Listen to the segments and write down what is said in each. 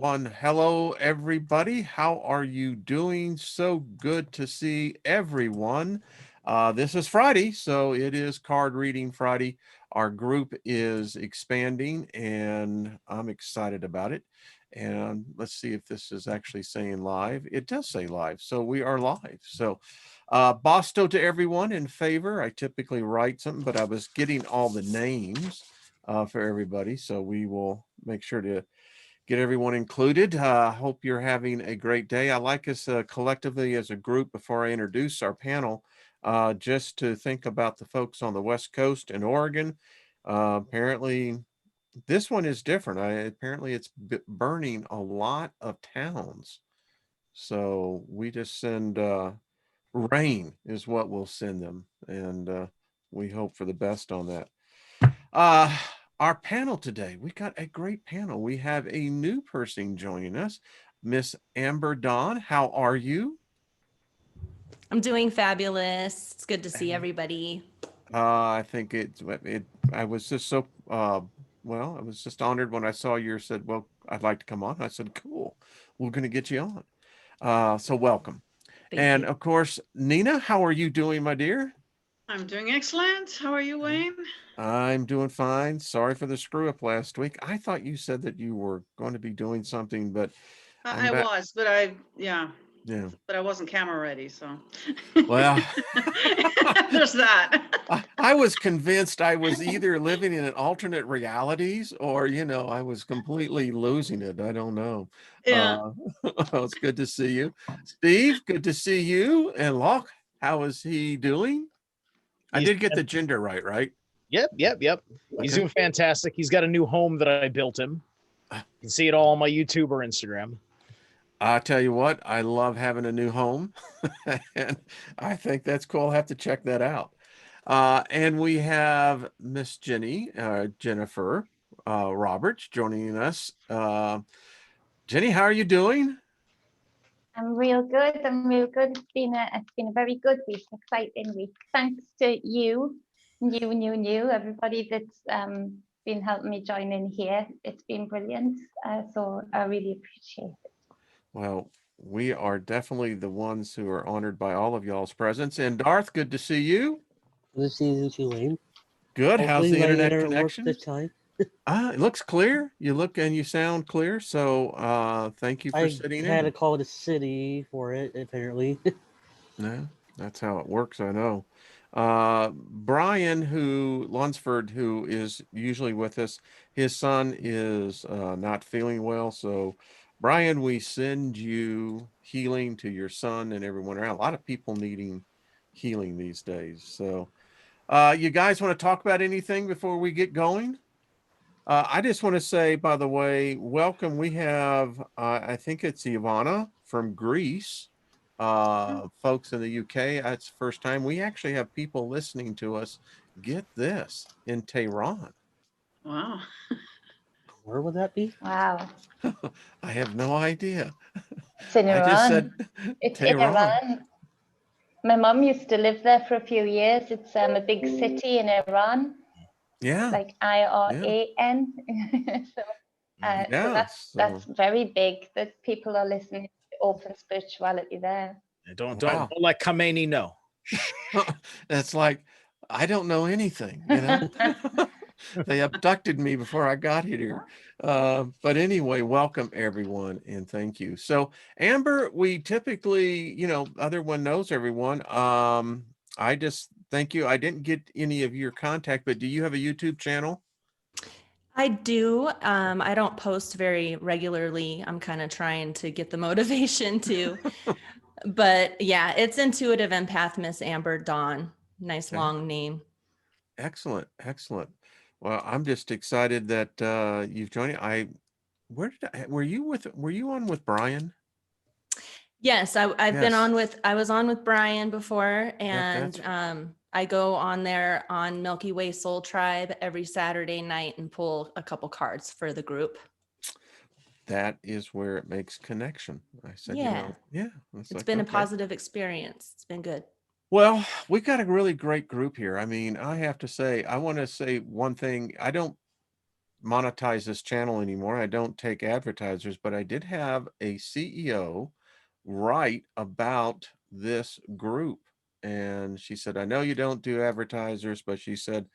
one. Hello, everybody. How are you doing? So good to see everyone. This is Friday, so it is Card Reading Friday. Our group is expanding, and I'm excited about it. And let's see if this is actually saying live. It does say live, so we are live. So, BOSTO to everyone in favor. I typically write something, but I was getting all the names for everybody, so we will make sure to get everyone included. Hope you're having a great day. I like us collectively as a group, before I introduce our panel, just to think about the folks on the West Coast and Oregon. Apparently, this one is different. Apparently, it's burning a lot of towns. So we just send rain is what we'll send them. And we hope for the best on that. Uh, our panel today, we got a great panel. We have a new person joining us, Miss Amber Dawn. How are you? I'm doing fabulous. It's good to see everybody. I think I was just so, well, I was just honored when I saw you said, well, I'd like to come on. I said, cool, we're going to get you on. So welcome. Thank And you. of course, Nina, how are you doing, my dear? I'm doing excellent. How are you, Wayne? I'm doing fine. Sorry for the screw up last week. I thought you said that you were going to be doing something, but I'm I back. was, but yeah, Yeah. but I wasn't camera ready, so Well, there's that. I was convinced I was either living in an alternate realities or, I was completely losing it. I don't know. Yeah, It's good to see you. Steve, good to see you. And Locke, how is he doing? I He's did get the gender right? Yep. He's Okay. doing fantastic. He's got a new home that I built him. You can see it all on my YouTube or Instagram. I tell you what, I love having a new home. And I think that's cool. I'll have to check that out. And we have Miss Jennifer Roberts joining us. Jenny, how are you doing? I'm real good. I'm real good. It's been a very good week, exciting week. Thanks to you, everybody that's been helping me join in here. It's been brilliant. So I really appreciate it. Well, we are definitely the ones who are honored by all of y'all's presence. And Darth, good to see you. Good to see you too, Wayne. Good. How's the Hopefully my internet works connection? this time. It looks clear. You look and you sound clear. So thank you for I sitting had in. to call the city for it, apparently. Yeah, that's how it works. I know. Brian, Lunsford, who is usually with us, his son is not feeling well. So, Brian, we send you healing to your son and everyone around. A lot of people needing healing these days. So, you guys want to talk about anything before we get going? I just want to say, by the way, welcome. We have, I think it's Ivana from Greece, folks in the UK. That's the first time we actually have people listening to us. Get this, in Tehran. wow. Where would that be? Wow. I have no idea. It's in I just said Iran. It's in Tehran. Iran. My mum used to live there for a few years. It's a big city in Iran, Yeah, like yeah, IRAN. So yeah. that's very big that people are listening to open spirituality there. Don't Wow. let Khamenei know. That's like, I don't know anything, They abducted me before I got here. But anyway, welcome everyone and thank you. So Amber, we typically, other one knows everyone. I just thank you. I didn't get any of your contact, but do you have a YouTube channel? I do. I don't post very regularly. I'm kind of trying to get the motivation to. But yeah, it's Intuitive Empath Miss Amber Dawn. Nice long name. Excellent, excellent. Well, I'm just excited that you've joined. Were you on with Brian? Yes, I've been Yes. on with, I was on with Brian before, and that's- I go on there on Milky Way Soul Tribe every Saturday night and pull a couple cards for the group. That is where it makes connection. I said, Yeah. yeah. It's been a positive experience. It's been good. Well, we got a really great group here. I mean, I have to say, I want to say one thing. monetize this channel anymore. I don't take advertisers, but I did have a CEO write about this group. And she said, I know you don't do advertisers, but she said,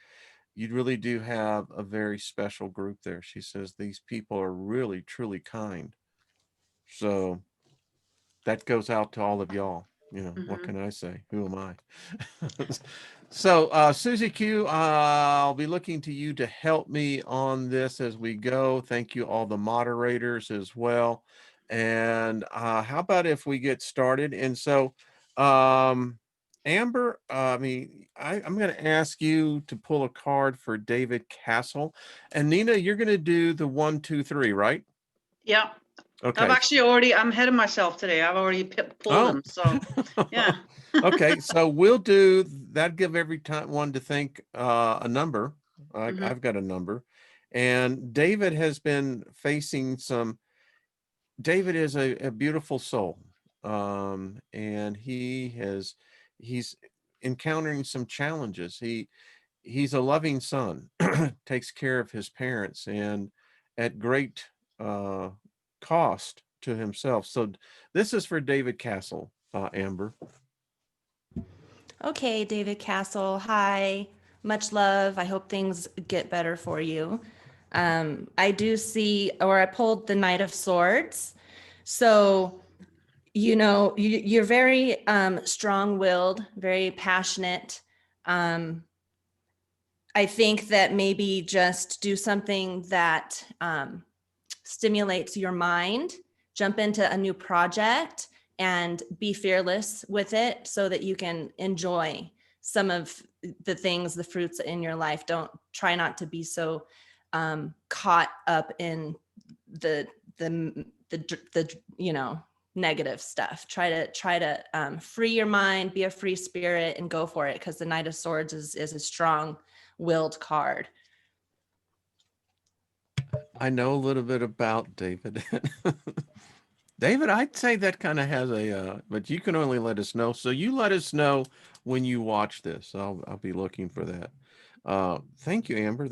you really do have a very special group there. She says, these people are really, truly kind. So that goes out to all of y'all. You know, what can I say? Who am I? So, Susie Q, I'll be looking to you to help me on this as we go. Thank you, all the moderators as well. And how about if we get started? And so, Amber, I'm going to ask you to pull a card for David Castle. And Nina, you're going to do the 1, 2, 3, right? Yeah. Okay. I'm ahead of myself today. I've already pulled them. So yeah. Okay, so we'll do that. Give every time one to think a number. I've got a number, and David has been facing some. David is a beautiful soul, and he's encountering some challenges. He's a loving son, takes care of his parents, and at great cost to himself. So this is for David Castle, Amber. Okay, David Castle. Hi. Much love. I hope things get better for you. I do see, or I pulled the Knight of Swords. So, you're very strong-willed, very passionate. I think that maybe just do something that stimulates your mind, jump into a new project, and be fearless with it so that you can enjoy some of the things, the fruits in your life. Don't try not to be so caught up in the negative stuff. Try to free your mind, be a free spirit, and go for it, because the Knight of Swords is a strong-willed card. I know a little bit about David. David, I'd say that kind of has but you can only let us know. So you let us know when you watch this. I'll be looking for that. Thank you, Amber.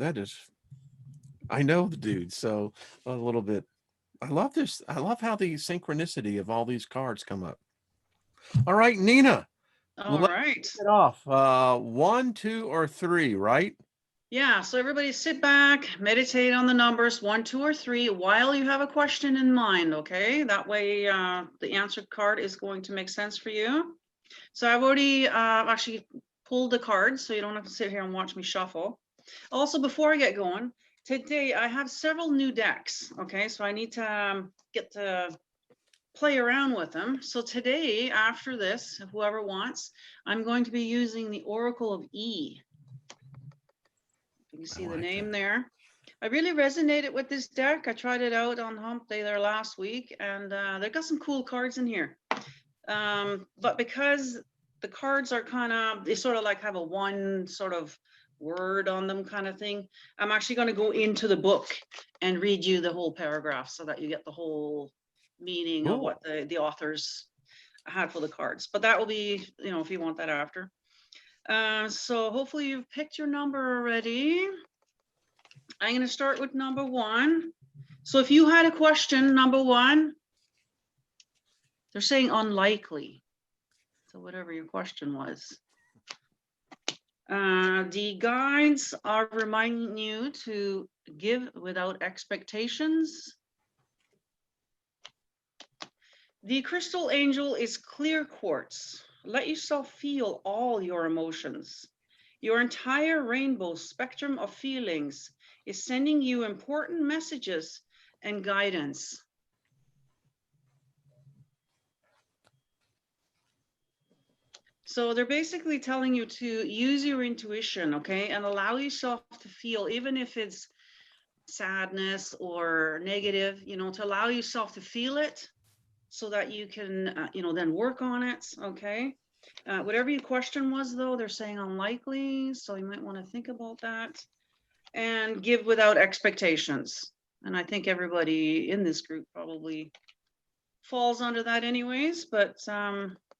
I know the dude, so a little bit. I love this. I love how the synchronicity of all these cards come up. All right, Nina. All right. It off. 1, 2, or 3, right? Yeah, so everybody sit back, meditate on the numbers 1, 2, or 3 while you have a question in mind, okay? That way the answer card is going to make sense for you. So I've already actually pulled the cards, so you don't have to sit here and watch me shuffle. Also, before I get going, today I have several new decks, okay? So I need to get to play around with them. So today, after this, whoever wants, I'm going to be using the Oracle of E. You can see the name there. I really resonated with this deck. I tried it out on Hump Day there last week, and they've got some cool cards in here. But because the cards are they sort of like have a one sort of word on them kind of thing, I'm actually going to go into the book and read you the whole paragraph so that you get the whole meaning of what the authors had for the cards. But that will be, if you want that after. So hopefully you've picked your number already. I'm going to start with number 1. So if you had a question, number 1, they're saying unlikely. So whatever your question was. The guides are reminding you to give without expectations. The crystal angel is clear quartz. Let yourself feel all your emotions. Your entire rainbow spectrum of feelings is sending you important messages and guidance. So they're basically telling you to use your intuition, okay, and allow yourself to feel, even if it's sadness or negative, to allow yourself to feel it so that you can, then work on it, okay? Whatever your question was, though, they're saying unlikely, so you might want to think about that. And give without expectations. And I think everybody in this group probably falls under that anyways, but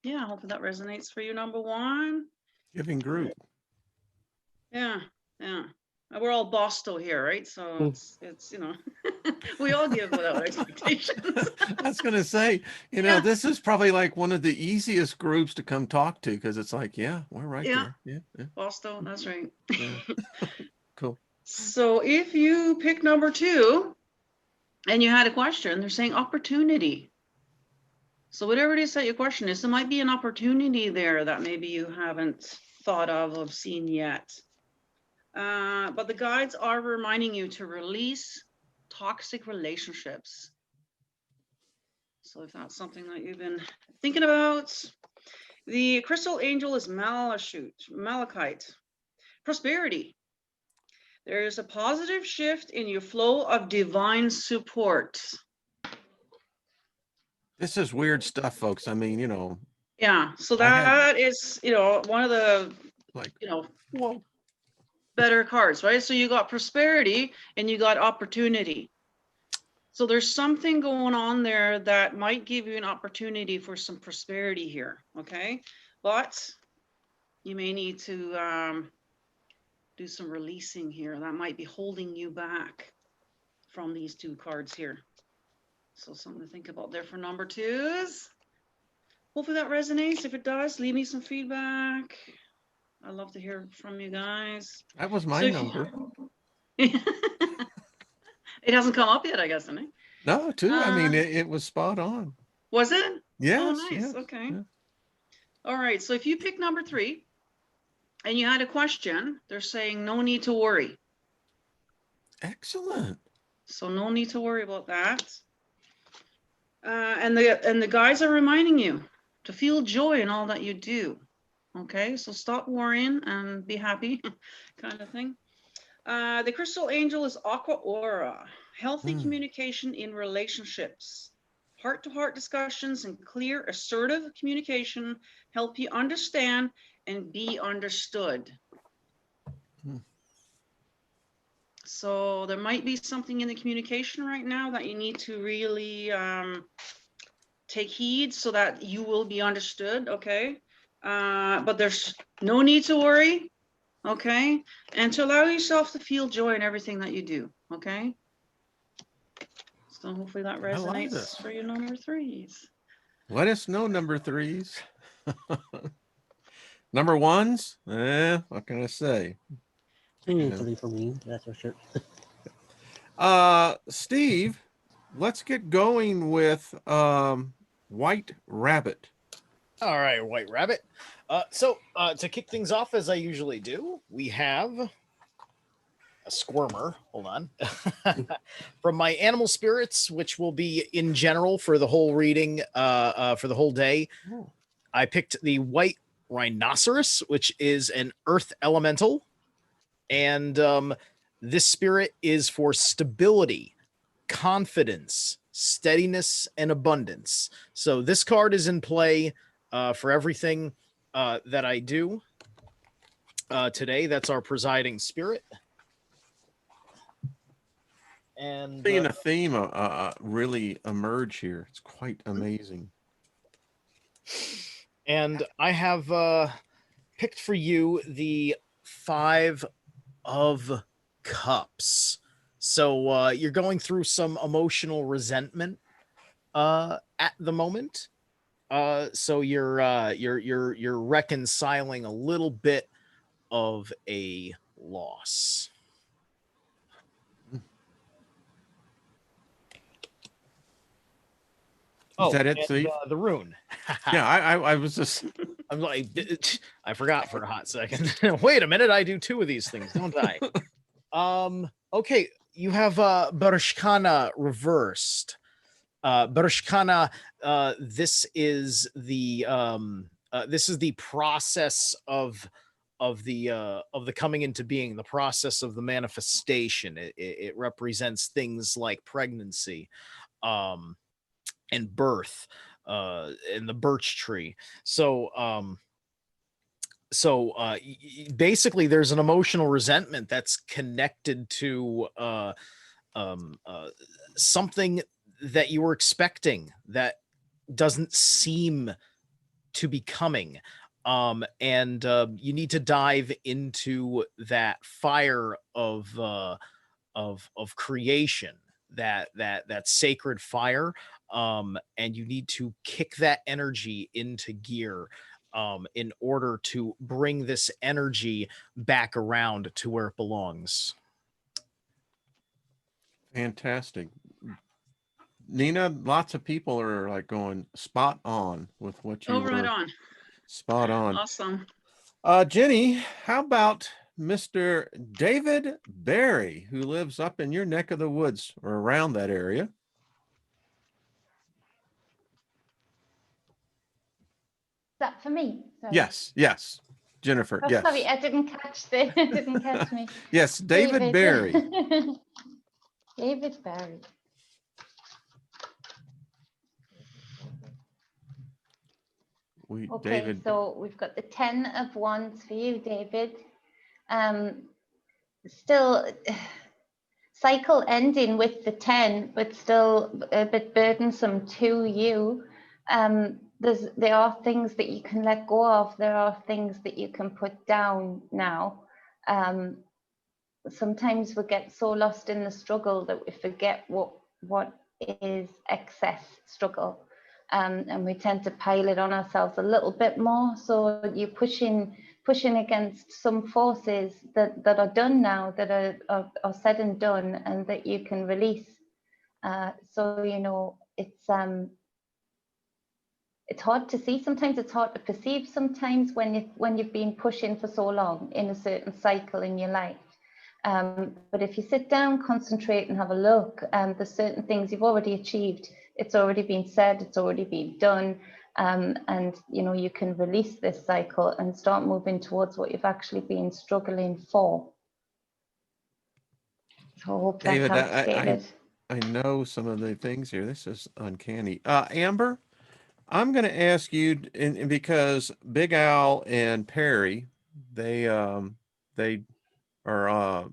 yeah, hopefully that resonates for you, number 1. Giving group. Yeah. We're all BOSTO here, right? So it's you know, we all give without expectations. I was gonna say, you know, Yeah. this is probably like one of the easiest groups to come talk to because it's like, yeah, we're right Yeah. there. Yeah, BOSTO, that's right. yeah. Cool. So if you pick number 2 and you had a question, they're saying opportunity. So whatever it is that your question is, there might be an opportunity there that maybe you haven't thought of seen yet. But the guides are reminding you to release toxic relationships. So if that's something that you've been thinking about, the crystal angel is malachite. Prosperity. There's a positive shift in your flow of divine support. This is weird stuff, folks. I mean, you know, Yeah, so I had- that is, you know, one of the, like, you know, whoa. better cards, right? So you got prosperity and you got opportunity. So there's something going on there that might give you an opportunity for some prosperity here, okay? But you may need to do some releasing here. That might be holding you back from these 2 cards here. So something to think about there for number 2s. Hopefully that resonates. If it does, leave me some feedback. I'd love to hear from you guys. That was my So number. it hasn't come up yet, I guess, hasn't it? No, too. I mean, it was spot on. Was it? Yes. Oh, nice. Yes, Okay. yeah. All right. So if you pick number 3 and you had a question, they're saying no need to worry. Excellent. So no need to worry about that. And the guys are reminding you to feel joy in all that you do. Okay, so stop worrying and be happy, kind of thing. The crystal angel is aqua aura, healthy communication in relationships. Heart-to-heart discussions and clear, assertive communication help you understand and be understood. So there might be something in the communication right now that you need to really take heed so that you will be understood, okay? But there's no need to worry, okay? And to allow yourself to feel joy in everything that you do, okay? So hopefully that I like resonates this. for your number 3s. Let us know, number 3s. Number 1s, what can I say? Yeah. 3 for me, that's for sure. Steve, let's get going with White Rabbit. All right, White Rabbit. So to kick things off, as I usually do, we have a squirmer. Hold on. From my animal spirits, which will be in general for the whole reading, for the whole day. Oh. I picked the white rhinoceros, which is an earth elemental. And this spirit is for stability, confidence, steadiness, and abundance. So this card is in play for everything that I do today. That's our presiding spirit. And Seeing a theme really emerge here. It's quite amazing. And I have picked for you the 5 of Cups. So you're going through some emotional resentment at the moment. So you're reconciling a little bit of a loss. Is that it, and, Steve? the rune. Yeah, I was just I'm like, I forgot for a hot second. Wait a minute, I do 2 of these things, don't I? Okay, you have Bereshkana reversed. Bereshkana, this is the process of the coming into being, the process of the manifestation. It represents things like pregnancy, and birth, and the birch tree. So basically there's an emotional resentment that's connected to something that you were expecting that doesn't seem to be coming. And you need to dive into that fire of creation, that sacred fire, and you need to kick that energy into gear in order to bring this energy back around to where it belongs. Fantastic. Nina, lots of people are like going spot on with what you Oh, right were. on. Spot on. Awesome. Jenny, how about Mr. David Barry, who lives up in your neck of the woods or around that area? Is that for me? Sorry. Yes. Jennifer, Oh, yes. sorry, I didn't catch didn't catch me. Yes, David Barry. David Barry. Okay, David. so we've got the 10 of Wands for you, David. Still cycle ending with the 10, but still a bit burdensome to you. There are things that you can let go of. There are things that you can put down now. Sometimes we get so lost in the struggle that we forget what is excess struggle. And we tend to pile it on ourselves a little bit more. So you're pushing against some forces that are done now, that are said and done, and that you can release. So you know, it's hard to see. Sometimes it's hard to perceive. Sometimes when you've been pushing for so long in a certain cycle in your life. But if you sit down, concentrate, and have a look, there's certain things you've already achieved. It's already been said, it's already been done, and you know, you can release this cycle and start moving towards what you've actually been struggling for. So I hope David, that helps, David. I know some of the things here. This is uncanny. Amber, I'm going to ask you, and because Big Al and Perry, they are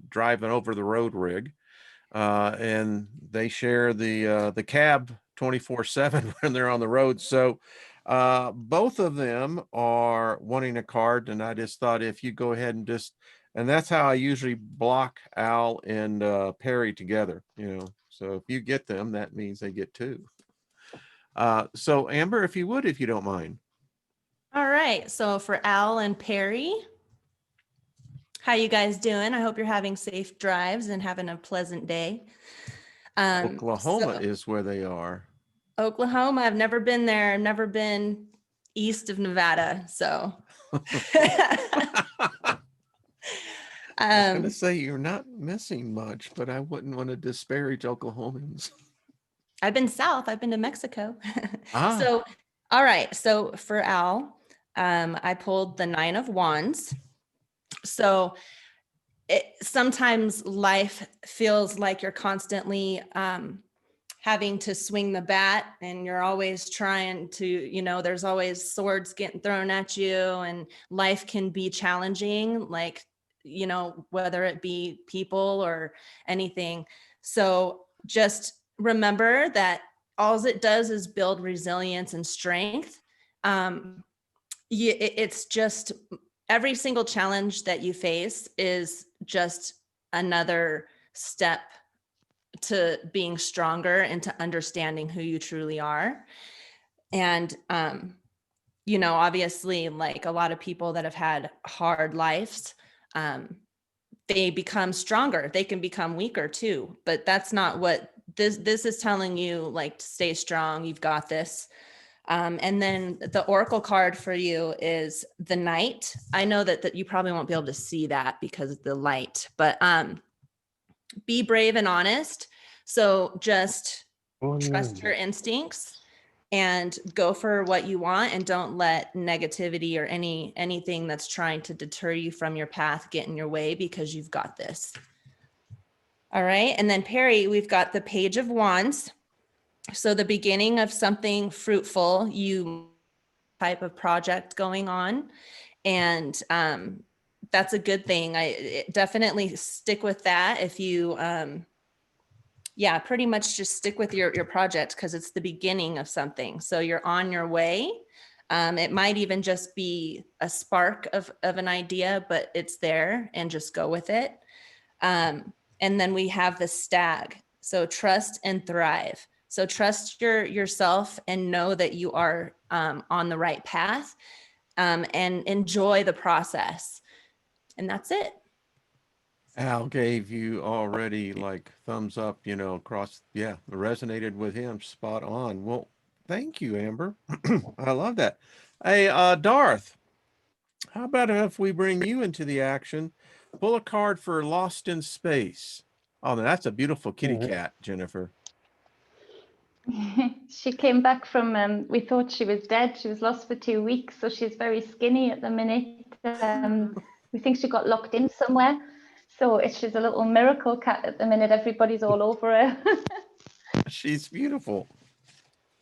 driving over the road rig, and they share the cab 24/7 when they're on the road. So both of them are wanting a card, and I just thought if you go ahead and and that's how I usually block Al and Perry together, you know. So if you get them, that means they get two. So Amber, if you would, if you don't mind. All right. So for Al and Perry, how you guys doing? I hope you're having safe drives and having a pleasant day. Oklahoma is where they are. Oklahoma, I've never been there. I've never been east of Nevada. So I was going to say you're not missing much, but I wouldn't want to disparage Oklahomans. I've been south. I've been to Mexico. Ah. So, all right. So for Al, I pulled the 9 of Wands. So sometimes life feels like you're constantly having to swing the bat, and you're always trying to, you know, there's always swords getting thrown at you, and life can be challenging, like, you know, whether it be people or anything. So just remember that all it does is build resilience and strength. It's just every single challenge that you face is just another step to being stronger and to understanding who you truly are. And, you know, obviously, like a lot of people that have had hard lives, they become stronger. They can become weaker too, but that's not what this is telling you, like, to stay strong. You've got this. And then the oracle card for you is the Knight. I know that you probably won't be able to see that because of the light, but be brave and honest. So just trust your instincts and go for what you want, and don't let negativity or anything that's trying to deter you from your path get in your way, because you've got this. All right. And then Perry, we've got the Page of Wands. So the beginning of something fruitful, you type of project going on. And that's a good thing. I definitely stick with that. If you, yeah, pretty much just stick with your project, because it's the beginning of something. So you're on your way. It might even just be a spark of an idea, but it's there, and just go with it. And then we have the stag. So trust and thrive. So trust yourself and know that you are on the right path, and enjoy the process. And that's it. Al gave you already like thumbs up, across. Yeah, resonated with him. Spot on. Well, thank you, Amber. I love that. Hey, Darth, how about if we bring you into the action? Pull a card for Lost in Space. Oh, that's a beautiful kitty Alright. cat, Jennifer. She came back from, we thought she was dead. She was lost for 2 weeks, so she's very skinny at the minute. We think she got locked in somewhere. So she's a little miracle cat at the minute. Everybody's all over her. She's beautiful.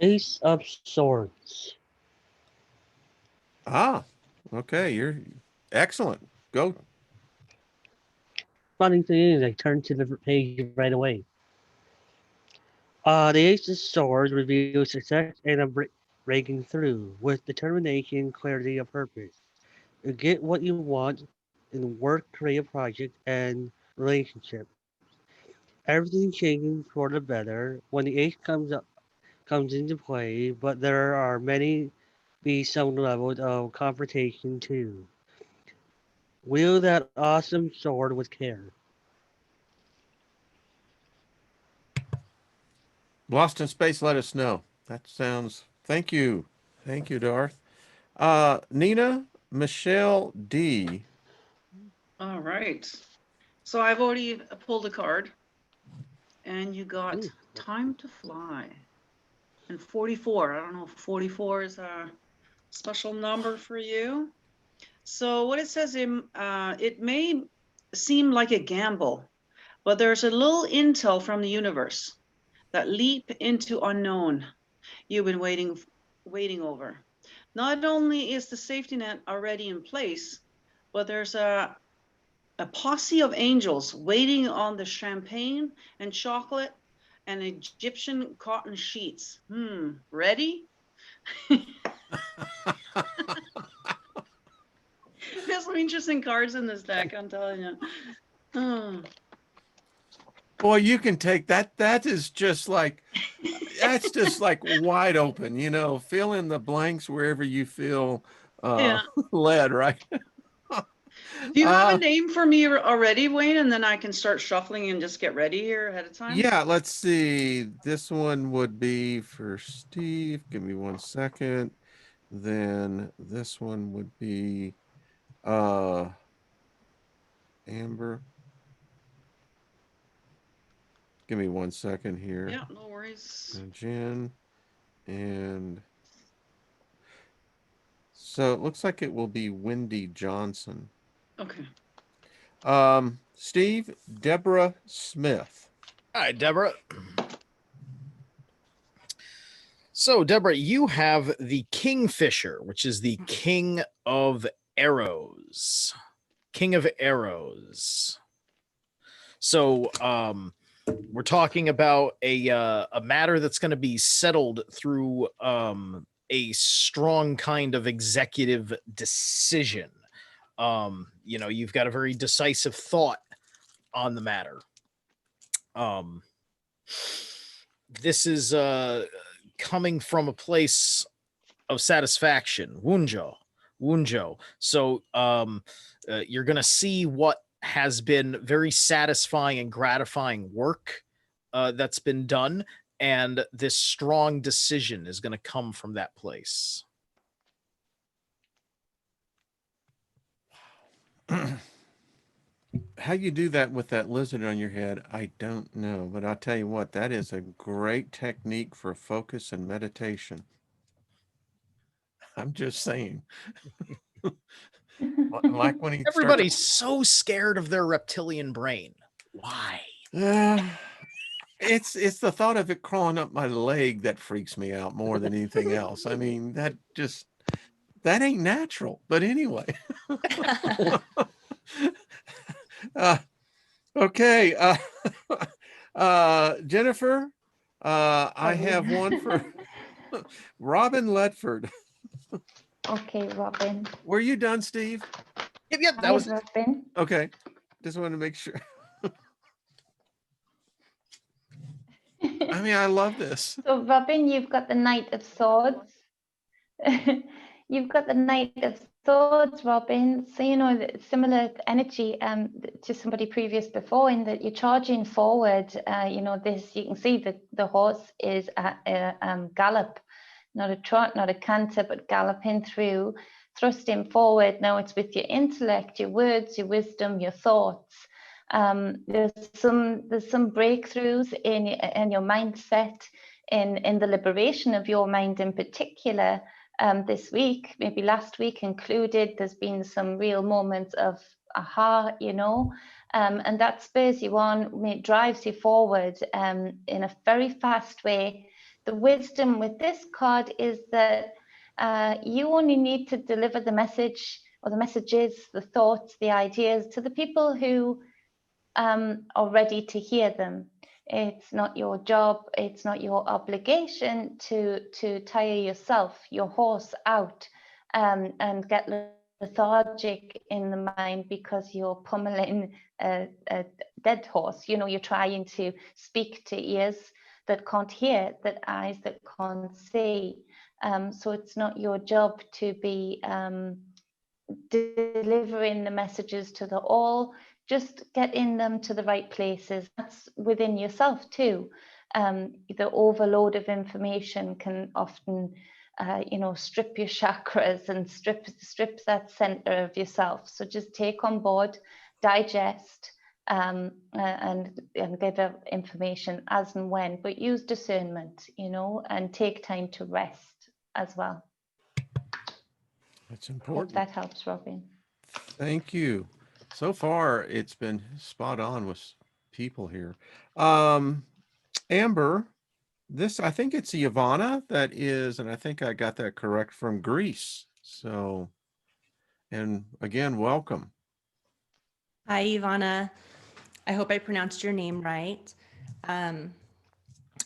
Ace of Swords. Ah, okay. You're excellent. Go. Funny thing is, I turned to the page right away. The Ace of Swords reveals success and a breaking through with determination, clarity of purpose. You get what you want in work, career project, and relationship. Everything changing for the better when the ace comes into play, but there are many be some level of confrontation too. Wield that awesome sword with care. Lost in Space, let us know. That sounds. Thank you. Thank you, Darth. Nina, Michelle D. All right. So I've already pulled a card, and you got Ooh. Time to Fly. And 44. I don't know if 44 is a special number for you. So what it says, it may seem like a gamble, but there's a little intel from the universe that leap into unknown you've been waiting over. Not only is the safety net already in place, but there's a posse of angels waiting on the champagne and chocolate and Egyptian cotton sheets. Ready? There's some interesting cards in this deck, I'm telling you. Oh. Boy, you can take that. That is just like, that's just like wide open, fill in the blanks wherever you feel Yeah. led, right? Do you have a name for me already, Wayne? And then I can start shuffling and just get ready here ahead of time? Yeah, let's see. This one would be for Steve. Give me 1 second. Then this one would be Amber. Give me 1 second here. Yeah, no worries. And Jen. And so it looks like it will be Wendy Johnson. Okay. Steve, Deborah Smith. All right, Deborah. So, Deborah, you have the Kingfisher, which is the King of Arrows. King of Arrows. So, we're talking about a matter that's going to be settled through a strong kind of executive decision. You've got a very decisive thought on the matter. This is coming from a place of satisfaction. Wunjo. So you're going to see what has been very satisfying and gratifying work that's been done, and this strong decision is going to come from that place. How you do that with that lizard on your head, I don't know. But I'll tell you what, that is a great technique for focus and meditation. I'm just saying. Like when he Everybody's so scared of their reptilian brain. Why? It's the thought of it crawling up my leg that freaks me out more than anything else. I mean, that ain't natural. But anyway. Okay. Jennifer, I have one for Robin Ledford. Okay, Robin. Were you done, Steve? Yep, that Hi, was it. Robin. Okay. Just wanted to make sure. I mean, I love this. So, Robin, you've got the Knight of Swords. You've got the Knight of Swords, Robin. So, you know, similar energy to somebody previous before, in that you're charging forward. You know, this, you can see the horse is at a gallop, not a trot, not a canter, but galloping through, thrusting forward. Now it's with your intellect, your words, your wisdom, your thoughts. There's some breakthroughs in your mindset, in the liberation of your mind in particular. This week, maybe last week included, there's been some real moments of aha, you know, and that spurs you on, it drives you forward in a very fast way. The wisdom with this card is that you only need to deliver the message, or the messages, the thoughts, the ideas, to the people who are ready to hear them. It's not your job, it's not your obligation to tire yourself, your horse out, and get lethargic in the mind because you're pummeling a dead horse. You know, you're trying to speak to ears that can't hear, that eyes that can't see. So it's not your job to be delivering the messages to the all, just getting them to the right places. That's within yourself too. The overload of information can often you know, strip your chakras and strip that center of yourself. So just take on board, digest, and give information as and when, but use discernment, you know, and take time to rest as well. That's Hope important. that helps, Robin. Thank you. So far, it's been spot on with people here. Amber, this, I think it's Ivana that is, and I think I got that correct, from Greece. So, and again, welcome. Hi, Ivana. I hope I pronounced your name right.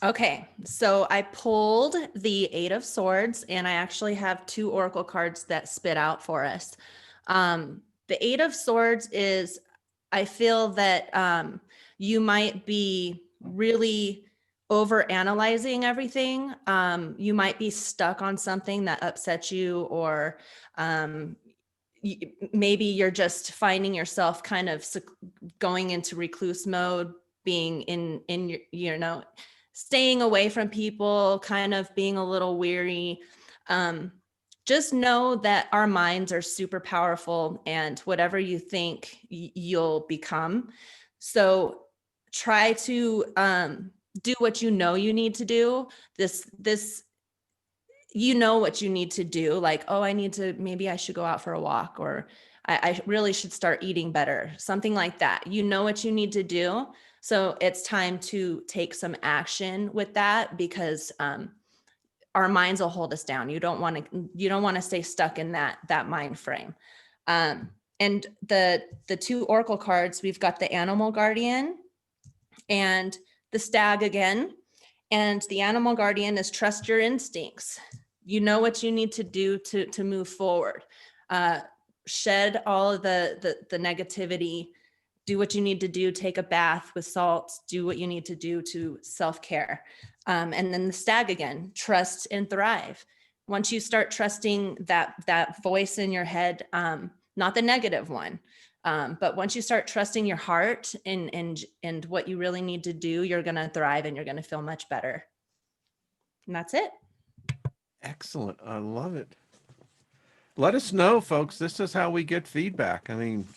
Okay, so I pulled the Eight of Swords, and I actually have 2 oracle cards that spit out for us. The Eight of Swords is, I feel that you might be really over analyzing everything. You might be stuck on something that upsets you, or maybe you're just finding yourself kind of going into recluse mode, being in your, you know, staying away from people, kind of being a little weary. Just know that our minds are super powerful, and whatever you think, you'll become. So try to do what you know you need to do. This you know what you need to do, like, oh, I need to, maybe I should go out for a walk, or I really should start eating better, something like that. You know what you need to do. So it's time to take some action with that, because our minds will hold us down. You don't want to stay stuck in that mind frame. And the 2 oracle cards, we've got the Animal Guardian and the Stag again. And the Animal Guardian is trust your instincts. You know what you need to do to move forward. Shed all of the negativity. Do what you need to do. Take a bath with salt. Do what you need to do to self-care. And then the Stag again, trust and thrive. Once you start trusting that voice in your head, not the negative one, but once you start trusting your heart and what you really need to do, you're going to thrive and you're going to feel much better. And that's it. Excellent. I love it. Let us know, folks. This is how we get feedback. I mean,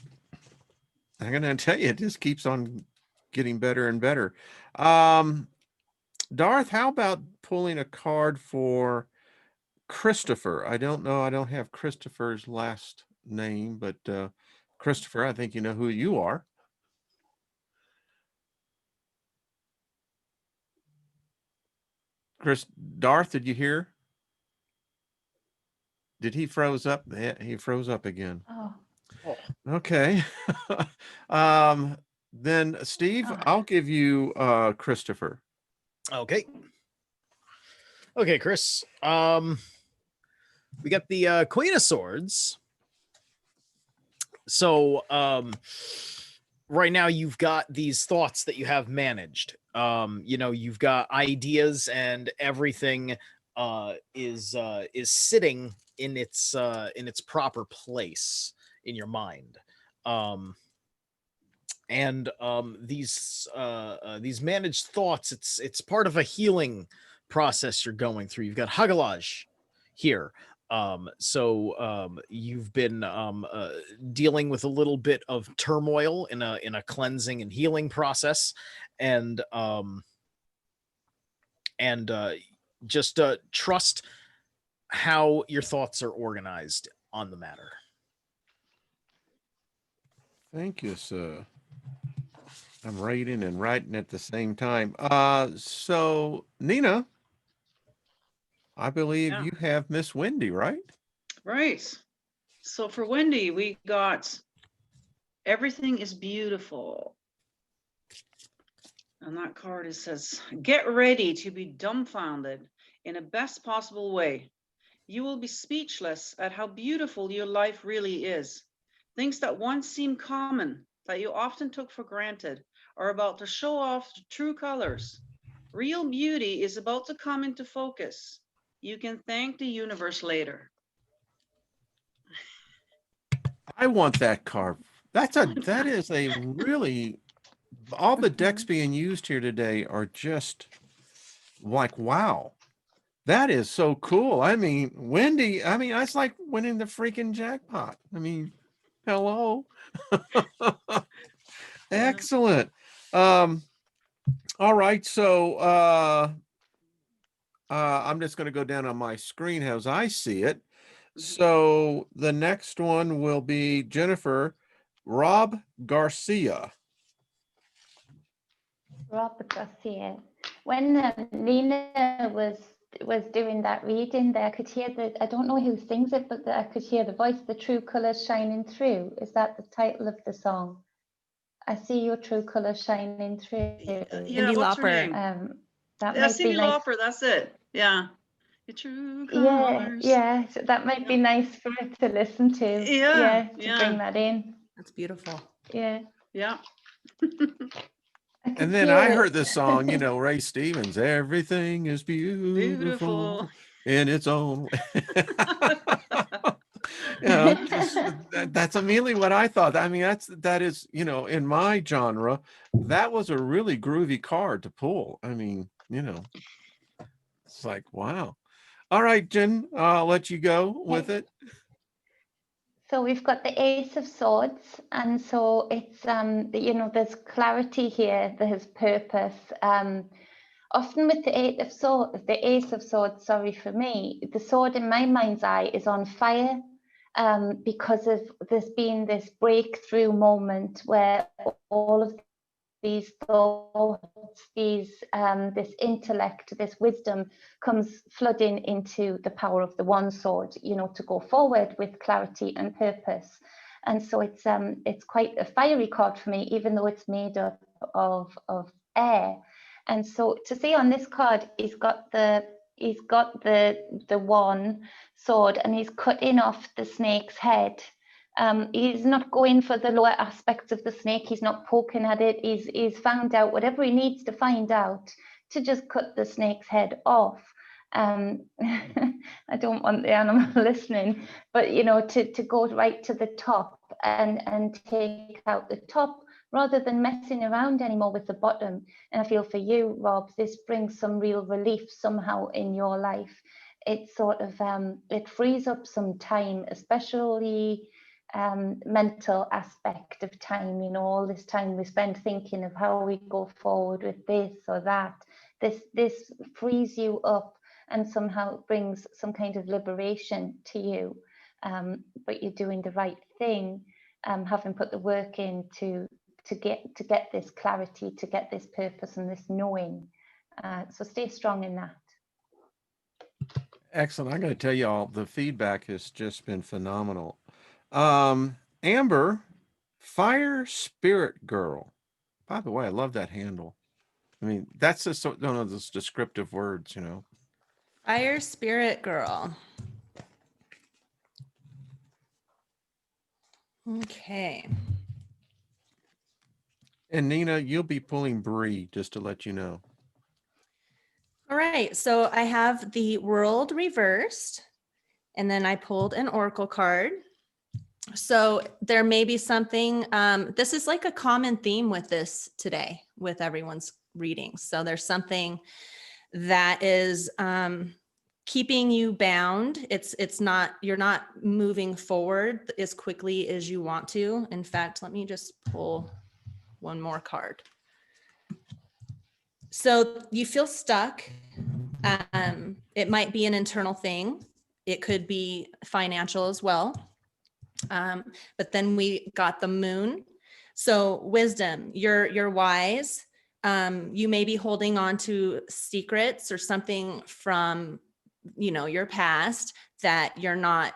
I'm going to tell you, it just keeps on getting better and better. Darth, how about pulling a card for Christopher? I don't know. I don't have Christopher's last name, but Christopher, I think you know who you are. Darth, did you hear? Did he froze up? He froze up again. Oh. Okay. Then Steve, Oh. I'll give you Christopher. Okay. Okay, Chris. We got the Queen of Swords. So right now you've got these thoughts that you have managed. You've got ideas and everything is sitting in its proper place in your mind. These managed thoughts, it's part of a healing process you're going through. You've got Hagalaj here. You've been dealing with a little bit of turmoil in a cleansing and healing process, and just trust how your thoughts are organized on the matter. Thank you, sir. I'm reading and writing at the same time. So Nina, I believe Yeah. you have Miss Wendy, right? Right. So for Wendy, we got everything is beautiful. And that card it says, get ready to be dumbfounded in a best possible way. You will be speechless at how beautiful your life really is. Things that once seemed common, that you often took for granted, are about to show off the true colors. Real beauty is about to come into focus. You can thank the universe later. I want that card. That is a really, all the decks being used here today are just like, wow. That is so cool. I mean, Wendy, I mean, that's like winning the freaking jackpot. I mean, hello. Excellent. All right. So I'm just going to go down on my screen as I see it. So the next one will be Jennifer Rob Garcia. Rob Garcia. When Nina was doing that reading there, I could hear I don't know who sings it, but I could hear the voice, the true colors shining through. Is that the title of the song? I see your true colors shining through. Yeah, Cyndi what's her Lauper. name? That Yeah, might be Cyndi nice. Lauper, that's it. Yeah. Your true Yeah, colors. yeah. So that might be nice for it to listen to. Yeah, to yeah. bring that in. That's beautiful. Yeah. Yeah. I could And then hear I it. heard the song, you know, Ray Stevens, everything is beautiful Beautiful. in its own way. That's immediately what I thought. I mean, that is, you know, in my genre, that was a really groovy card to pull. I mean, you know, it's like, wow. All right, Jen, I'll let you go with it. So we've got the Ace of Swords, and so it's there's clarity here, there's purpose. Often with the Ace of Swords, sorry, for me, the sword in my mind's eye is on fire, because of there's been this breakthrough moment where all of these thoughts, this intellect, this wisdom comes flooding into the power of the one sword, to go forward with clarity and purpose. And so it's quite a fiery card for me, even though it's made up of air. And so to see on this card, he's got the one sword, and he's cutting off the snake's head. He's not going for the lower aspects of the snake. He's not poking at it. He's found out whatever he needs to find out to just cut the snake's head off. I don't want the animal listening, but to go right to the top and take out the top rather than messing around anymore with the bottom. And I feel for you, Rob, this brings some real relief somehow in your life. It sort of it frees up some time, especially mental aspect of time. All this time we spend thinking of how we go forward with this or that. This frees you up and somehow brings some kind of liberation to you. But you're doing the right thing, having put the work in to get this clarity, to get this purpose and this knowing. So stay strong in that. Excellent. I got to tell you all, the feedback has just been phenomenal. Amber, Fire Spirit Girl. By the way, I love that handle. I mean, that's just one of those descriptive words, Fire Spirit Girl. Okay. And Nina, you'll be pulling Bree, just to let you know. All right. So I have the world reversed, and then I pulled an oracle card. So there may be something, this is like a common theme with this today, with everyone's readings. So there's something that is keeping you bound. It's not, you're not moving forward as quickly as you want to. In fact, let me just pull one more card. So you feel stuck. It might be an internal thing. It could be financial as well. But then we got the moon. So wisdom, you're wise. You may be holding on to secrets or something from, your past that you're not,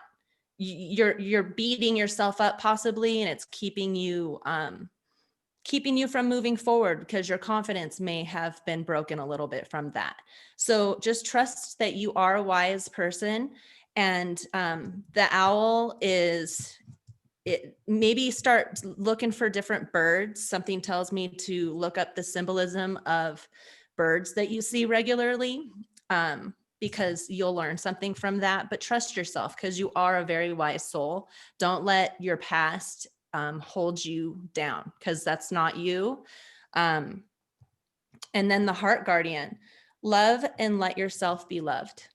you're beating yourself up possibly, and it's keeping you from moving forward because your confidence may have been broken a little bit from that. So just trust that you are a wise person. And the owl is, it maybe start looking for different birds. Something tells me to look up the symbolism of birds that you see regularly, because you'll learn something from that. But trust yourself because you are a very wise soul. Don't let your past hold you down because that's not you. And then the heart guardian, love and let yourself be loved.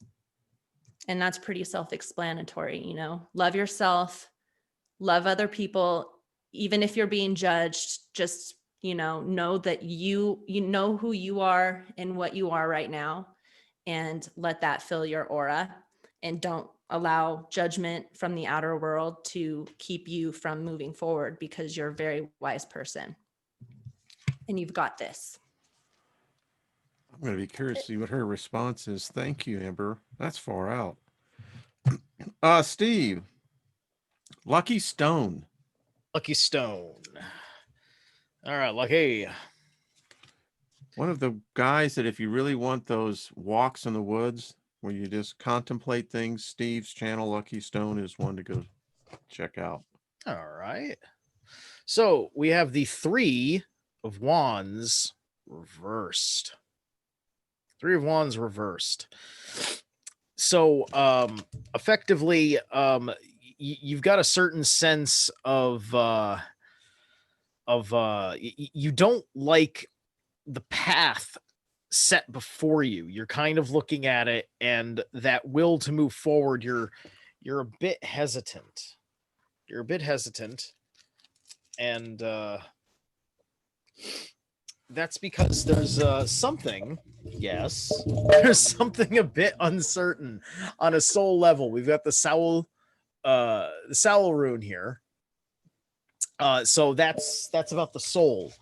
And that's pretty self-explanatory, love yourself, love other people, even if you're being judged, just, know that you know who you are and what you are right now, and let that fill your aura, and don't allow judgment from the outer world to keep you from moving forward because you're a very wise person and you've got this. I'm going to be curious to see what her response is. Thank you, Amber. That's far out. Steve, Lucky Stone. Lucky stone. All right, Lucky. One of the guys that if you really want those walks in the woods where you just contemplate things, Steve's channel, Lucky Stone, is one to go check out. All right. So we have the 3 of Wands reversed. 3 of Wands reversed. So effectively, you've got a certain sense of you don't like the path set before you. You're kind of looking at it, and that will to move forward, you're a bit hesitant. You're a bit hesitant. And that's because there's something, yes, there's something a bit uncertain on a soul level. We've got the Soul rune here. So that's about the soul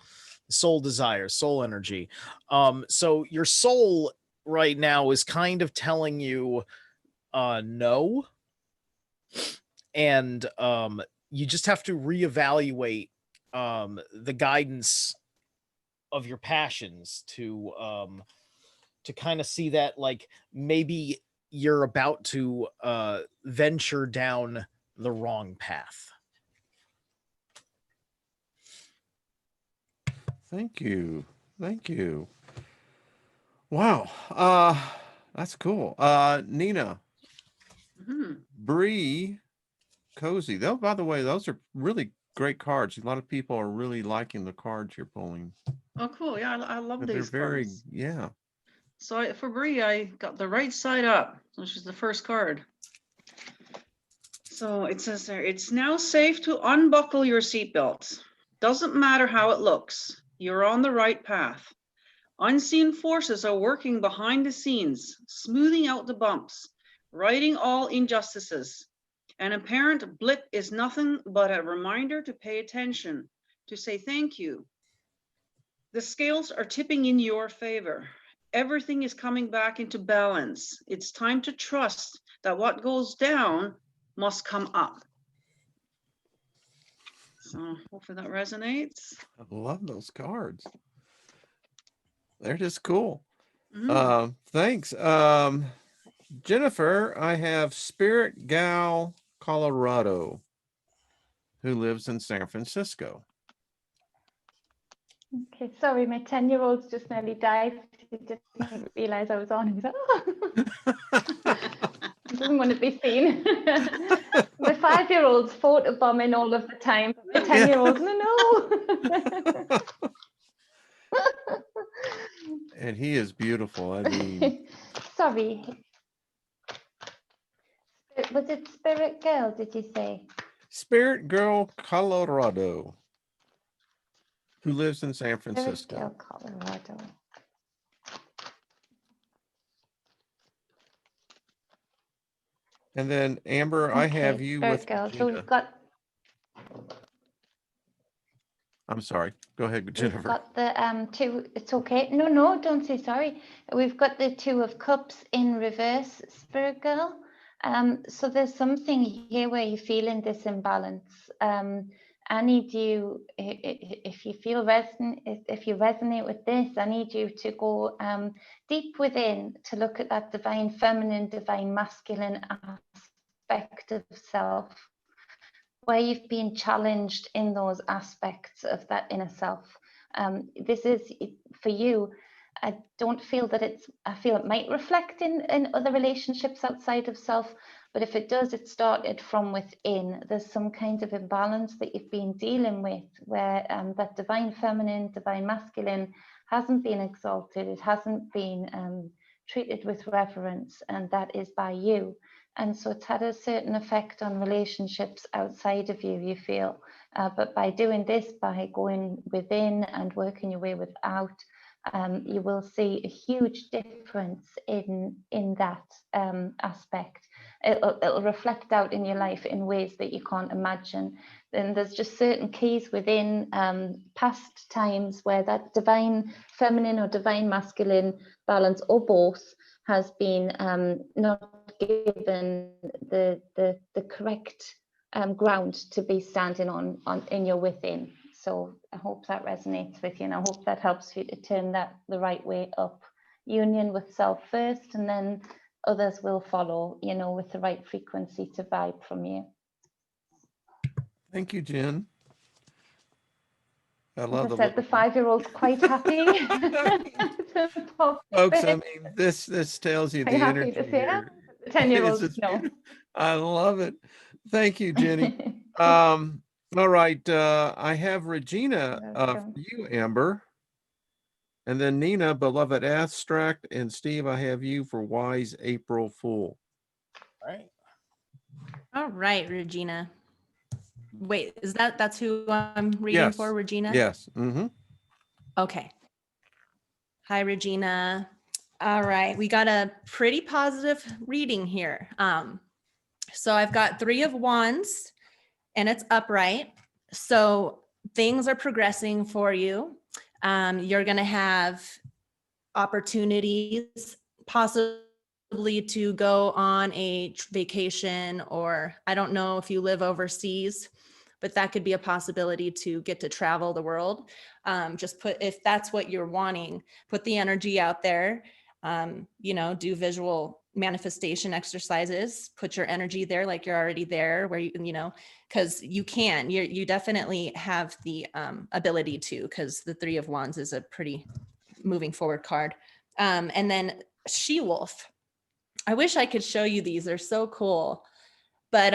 desire, soul energy. So your soul right now is kind of telling you no. And you just have to reevaluate the guidance of your passions to kind of see that, like, maybe you're about to venture down the wrong path. Thank you. Thank you. Wow. That's cool. Nina, Mhm. Bree, Cozy. Though, by the way, those are really great cards. A lot of people are really liking the cards you're pulling. Oh, cool. Yeah, I love They're these very, cards. yeah. So for Bree, I got the right side up, which is the first card. So it says there, it's now safe to unbuckle your seatbelts. Doesn't matter how it looks, you're on the right path. Unseen forces are working behind the scenes, smoothing out the bumps, righting all injustices. An apparent blip is nothing but a reminder to pay attention, to say thank you. The scales are tipping in your favor. Everything is coming back into balance. It's time to trust that what goes down must come up. So hopefully that resonates. I love those cards. They're just cool. Mhm. Thanks. Jennifer, I have Spirit Gal Colorado, who lives in San Francisco. Okay, sorry, my 10-year-old's just nearly died. He didn't realize I was on. He was like, oh. He doesn't want to be seen. My 5-year-old's photobombing all of the time. But my 10-year-old, no. And he is beautiful. I mean, Sorry. Was it Spirit Girl, did you say? Spirit Girl, Colorado, who lives in San Spirit Francisco. Girl, Colorado. And then Amber, I have Okay, you Spirit with Girl. So Regina. we've got I'm sorry. Go ahead, We've Jennifer. got the two, it's okay. No, don't say sorry. We've got the Two of Cups in reverse, Spirit Girl. So there's something here where you're feeling this imbalance. I need you, if you feel if you resonate with this, I need you to go deep within to look at that divine feminine, divine masculine aspect of self, where you've been challenged in those aspects of that inner self. This is for you. I don't feel that I feel it might reflect in other relationships outside of self, but if it does, it started from within. There's some kind of imbalance that you've been dealing with where that divine feminine, divine masculine hasn't been exalted, it hasn't been treated with reverence, and that is by you. And so it's had a certain effect on relationships outside of you, you feel. But by doing this, by going within and working your way without, you will see a huge difference in that aspect. It'll reflect out in your life in ways that you can't imagine. Then there's just certain keys within past times where that divine feminine or divine masculine balance, or both, has been not given the correct ground to be standing on in your within. So I hope that resonates with you, and I hope that helps you to turn that the right way up. Union with self first, and then others will follow, with the right frequency to vibe from you. Thank you, Jen. I love As I said, the 5-year-old's quite happy. folks. I mean, this tells you the Quite happy energy to say here. that. The 10-year-old, It's no. beautiful. I love it. Thank you, Jenny. All right. I have Regina for you, Amber. And then Nina, beloved abstract, and Steve, I have you for wise April Fool. All right. All right, Regina. Wait, that's who I'm reading Yes. for, Regina? Yes. Mm-hmm. Okay. Hi, Regina. All right, we got a pretty positive reading here. So I've got 3 of Wands, and it's upright. So things are progressing for you. You're going to have opportunities, possibly to go on a vacation, or I don't know if you live overseas, but that could be a possibility to get to travel the world. Just if that's what you're wanting, put the energy out there, do visual manifestation exercises, put your energy there like you're already there, where because you definitely have the ability to, because the 3 of Wands is a pretty moving forward card. And then She-Wolf. I wish I could show you these. They're so cool. But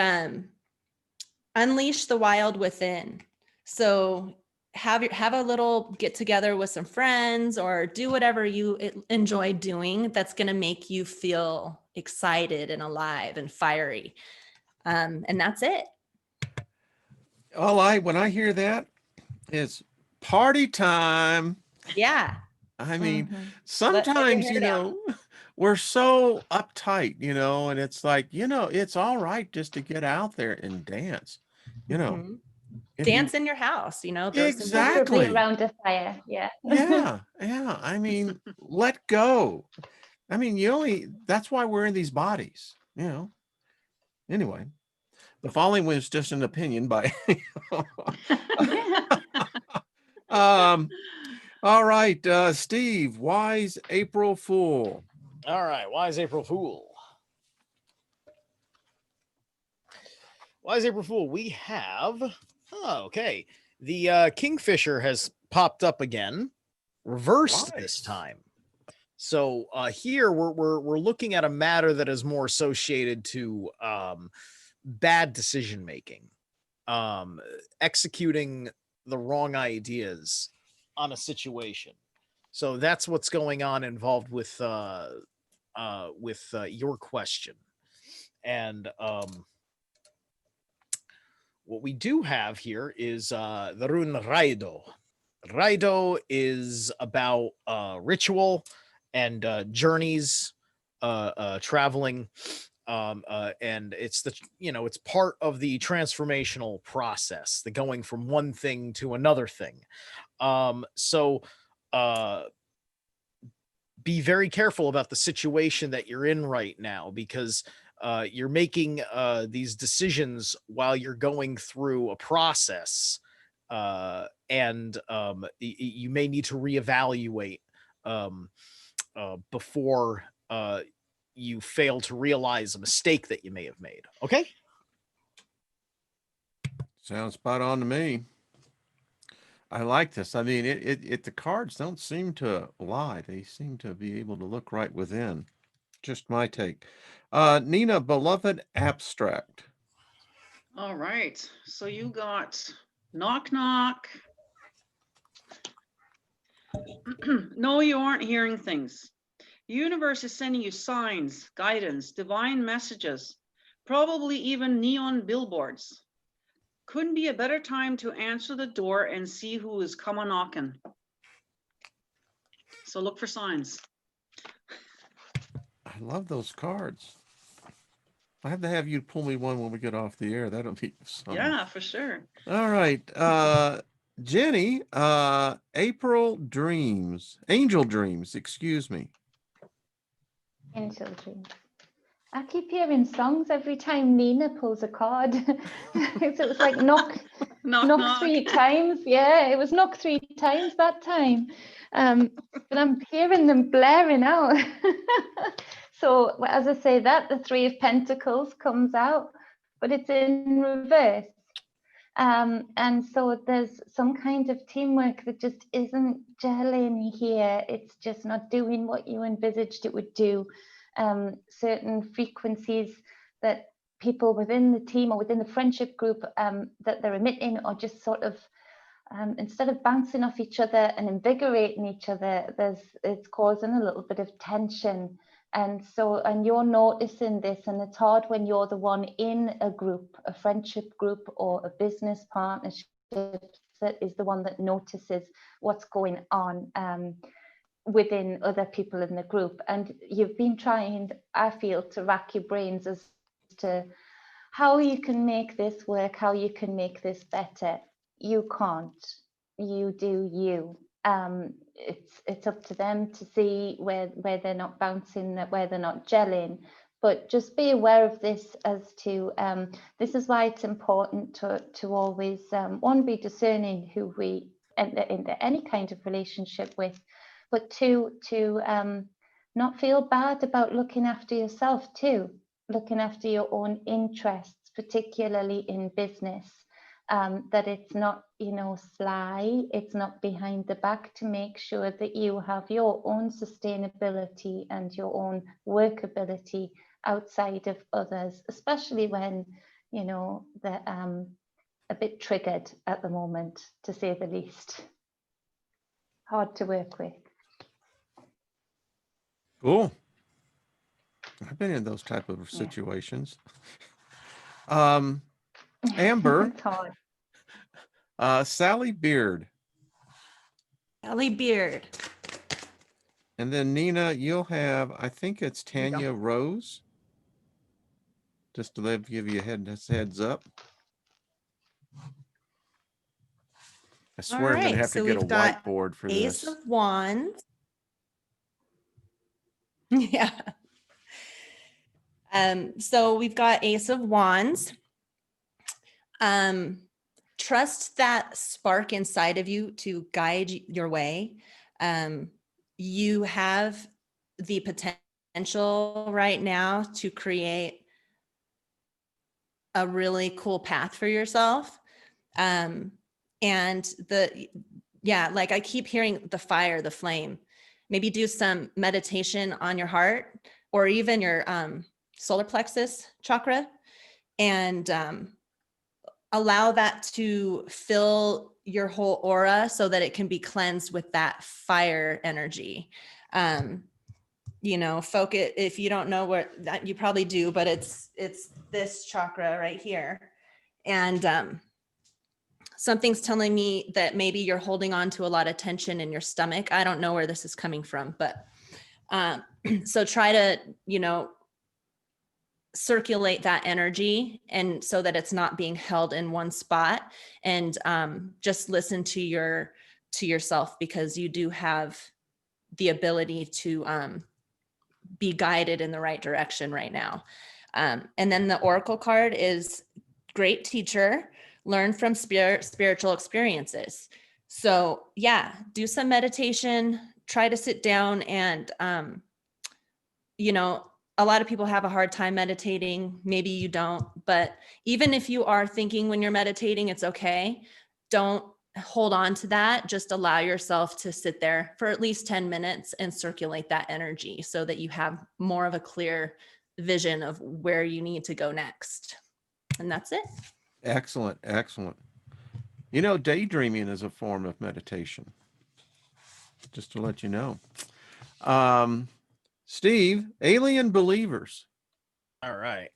unleash the wild within. So have a little get together with some friends, or do whatever you enjoy doing that's going to make you feel excited and alive and fiery. And that's it. When I hear that, it's party time. Yeah. I mean, Let your sometimes, hair down. we're so uptight, and it's like, it's all right just to get out there and dance, Mhm. If Dance in your house, throw some music. Exactly. Preferably around a fire, yeah. Yeah. I mean, let go. I mean, that's why we're in these bodies, Anyway, the following was just an opinion by. All right, Steve, wise April Fool. All right, wise April Fool. Wise April Fool, we have Oh, okay. The Kingfisher has popped up again, reversed this Nice. time. So here we're looking at a matter that is more associated to bad decision making, executing the wrong ideas on a situation. So that's what's going on involved with your question. And what we do have here is the rune Raido. Raido is about ritual and journeys, traveling, and it's it's part of the transformational process, the going from one thing to another thing. So be very careful about the situation that you're in right now, because you're making these decisions while you're going through a process, and you may need to reevaluate before you fail to realize a mistake that you may have made. Okay? Sounds spot on to me. I like this. I mean, the cards don't seem to lie. They seem to be able to look right within. Just my take. Nina, beloved abstract. All right. So you got knock, knock. No, you aren't hearing things. Universe is sending you signs, guidance, divine messages, probably even neon billboards. Couldn't be a better time to answer the door and see who is coming knocking. So look for signs. I love those cards. I have to have you pull me one when we get off the air. That'll be fun. Yeah, for sure. All right. Jenny, Angel Dreams, excuse me. Angel dreams. I keep hearing songs every time Nina pulls a card. So it was like knock, Knock, knock knock. 3 times. Yeah, it was knock 3 times that time. But I'm hearing them blaring out. So as I say that, the 3 of Pentacles comes out, but it's in reverse. And so there's some kind of teamwork that just isn't gelling here. It's just not doing what you envisaged it would do. Certain frequencies that people within the team or within the friendship group that they're emitting are just sort of, instead of bouncing off each other and invigorating each other, it's causing a little bit of tension. And you're noticing this, and it's hard when you're the one in a group, a friendship group or a business partnership, that is the one that notices what's going on within other people in the group. And you've been trying, I feel, to rack your brains as to how you can make this work, how you can make this better. You can't. You do you. It's up to them to see where they're not bouncing, where they're not gelling. But just be aware of this as to this is why it's important to always one, be discerning who we enter into any kind of relationship with, but two, to not feel bad about looking after yourself too, looking after your own interests, particularly in business. That it's not, sly, it's not behind the back, to make sure that you have your own sustainability and your own workability outside of others, especially when, they're a bit triggered at the moment, to say the least. Hard to work with. Cool. I've been in those type of situations. Amber, It's hard. Sally Beard, Sally Beard. and then Nina, you'll have, I think it's Tanya Rose. Just to give you a heads up. I swear I'm gonna have to get a we've got whiteboard for Ace this. of Wands. Yeah. So we've got Ace of Wands. Trust that spark inside of you to guide your way. You have the potential right now to create a really cool path for yourself. And like I keep hearing the fire, the flame. Maybe do some meditation on your heart or even your solar plexus chakra, and allow that to fill your whole aura so that it can be cleansed with that fire energy. Focus, if you don't know where that, you probably do, but it's this chakra right here. And something's telling me that maybe you're holding on to a lot of tension in your stomach. I don't know where this is coming from, but so try to, circulate that energy, and so that it's not being held in one spot, and just listen to yourself, because you do have the ability to be guided in the right direction right now. And then the Oracle card is great teacher, learn from spiritual experiences. So yeah, do some meditation, try to sit down, and a lot of people have a hard time meditating. Maybe you don't, but even if you are thinking when you're meditating, it's okay. Don't hold on to that. Just allow yourself to sit there for at least 10 minutes and circulate that energy so that you have more of a clear vision of where you need to go next. And that's it. Excellent. Excellent. Daydreaming is a form of meditation, just to let you know. Steve, alien believers. All right.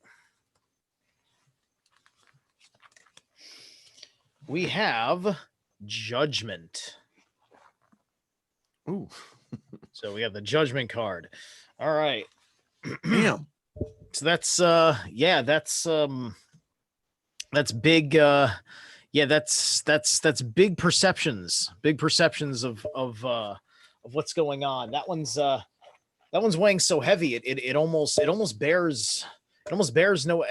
We have judgment. Ooh. So we have the judgment card. All right. Damn. So that's big. That's big perceptions of what's going on. That one's weighing so heavy it almost bears no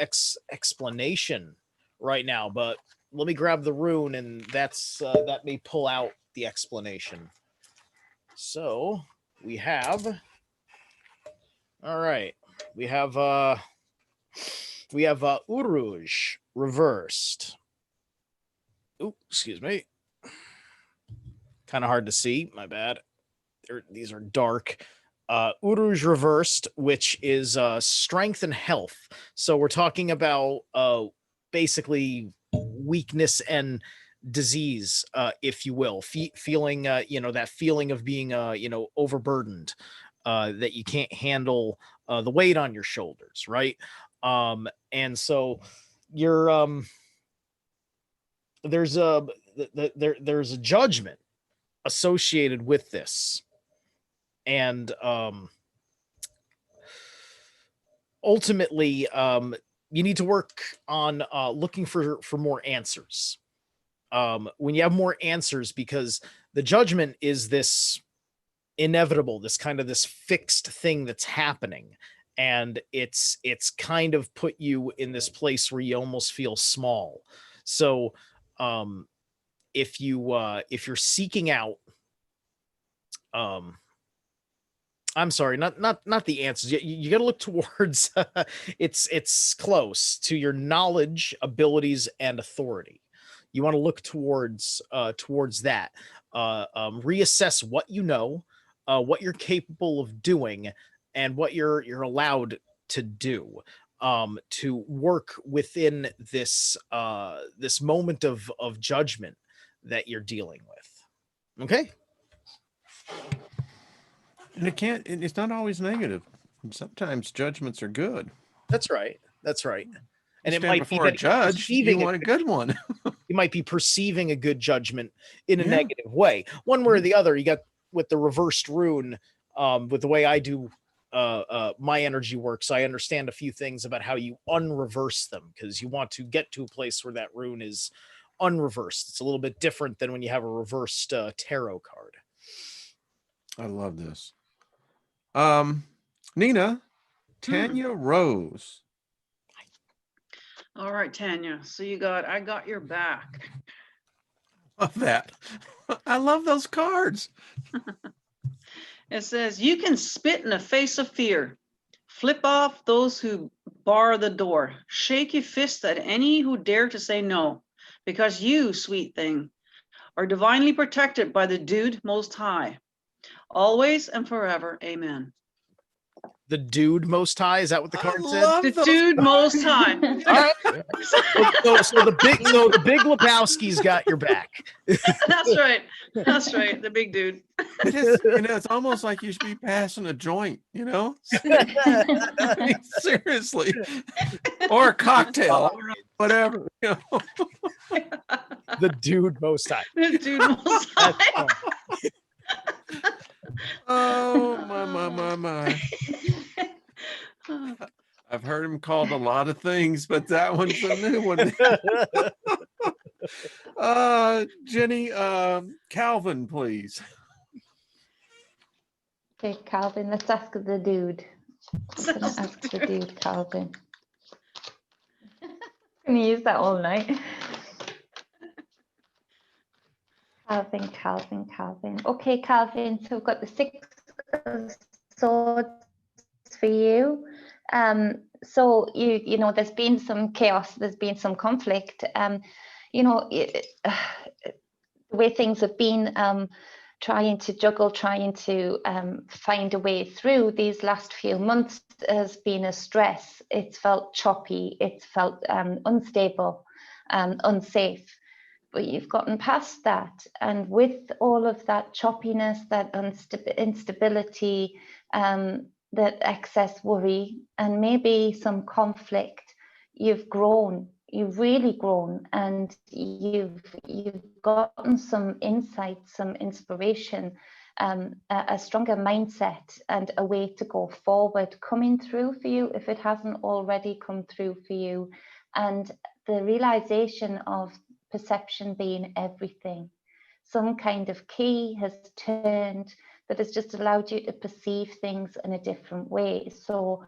explanation right now. But let me grab the rune, and that may pull out the explanation. So we have, all right, we have Uruj reversed. Ooh, excuse me. Kind of hard to see. My bad. These are dark. Uruj reversed, which is strength and health. So we're talking about basically weakness and disease, if you will, feeling that feeling of being overburdened, that you can't handle the weight on your shoulders, right? And so you're there's a judgment associated with this. And ultimately, you need to work on looking for more answers. When you have more answers, because the judgment is this inevitable, this fixed thing that's happening, and it's kind of put you in this place where you almost feel small. So if you're seeking out, I'm sorry, not the answers. You got to look towards it's close to your knowledge, abilities, and authority. You want to look towards that. Reassess what you know, what you're capable of doing, and what you're allowed to do, to work within this this moment of judgment that you're dealing with. Okay. And it's not always negative. Sometimes judgments are good. That's right. And You it might be before a that you're judge, you perceiving want a good one. you might be perceiving a good judgment in a Yeah. negative way, one way or the other. You got with the reversed rune, with the way I do my energy works, I understand a few things about how you unreverse them, because you want to get to a place where that rune is unreversed. It's a little bit different than when you have a reversed tarot card. I love this. Nina, Tanya Rose. All right, Tanya. So I got your back. Love that. I love those cards. It says, you can spit in the face of fear. Flip off those who bar the door. Shake your fist at any who dare to say no. because you, sweet thing, are divinely protected by the Dude Most High. Always and forever. Amen. The Dude Most High, is that what the I card said? love The those Dude Most High. All right. So the big Lebowski's got your back. That's right. That's right. The big dude. It's almost like you should be passing a joint, I mean, seriously, or a cocktail, or whatever. The Dude Most High. The Dude Most That's High. fun. Oh my! I've heard him called a lot of things, but that one's a new one. Jenny, Calvin, please. Okay, Calvin, let's ask the dude. I'm gonna ask the dude, Calvin. Can you use that all night? Calvin. Okay, Calvin, so we've got the 6 of swords for you. So you know, there's been some chaos, there's been some conflict. You know, the way things have been, trying to juggle, trying to find a way through these last few months has been a stress. It's felt choppy, it's felt unstable, unsafe. But you've gotten past that, and with all of that choppiness, that instability, that excess worry, and maybe some conflict, you've grown. You've really grown, and you've gotten some insight, some inspiration, a stronger mindset, and a way to go forward coming through for you if it hasn't already come through for you, and the realization of perception being everything. Some kind of key has turned that has just allowed you to perceive things in a different way. So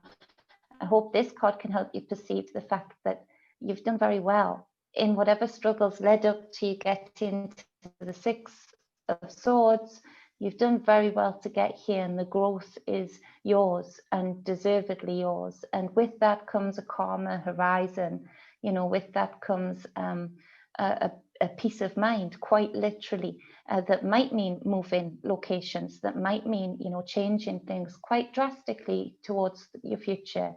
I hope this card can help you perceive the fact that you've done very well in whatever struggles led up to you getting to the 6 of Swords. You've done very well to get here, and the growth is yours and deservedly yours. And with that comes a calmer horizon. You know, with that comes a peace of mind, quite literally, that might mean moving locations, that might mean, you know, changing things quite drastically towards your future.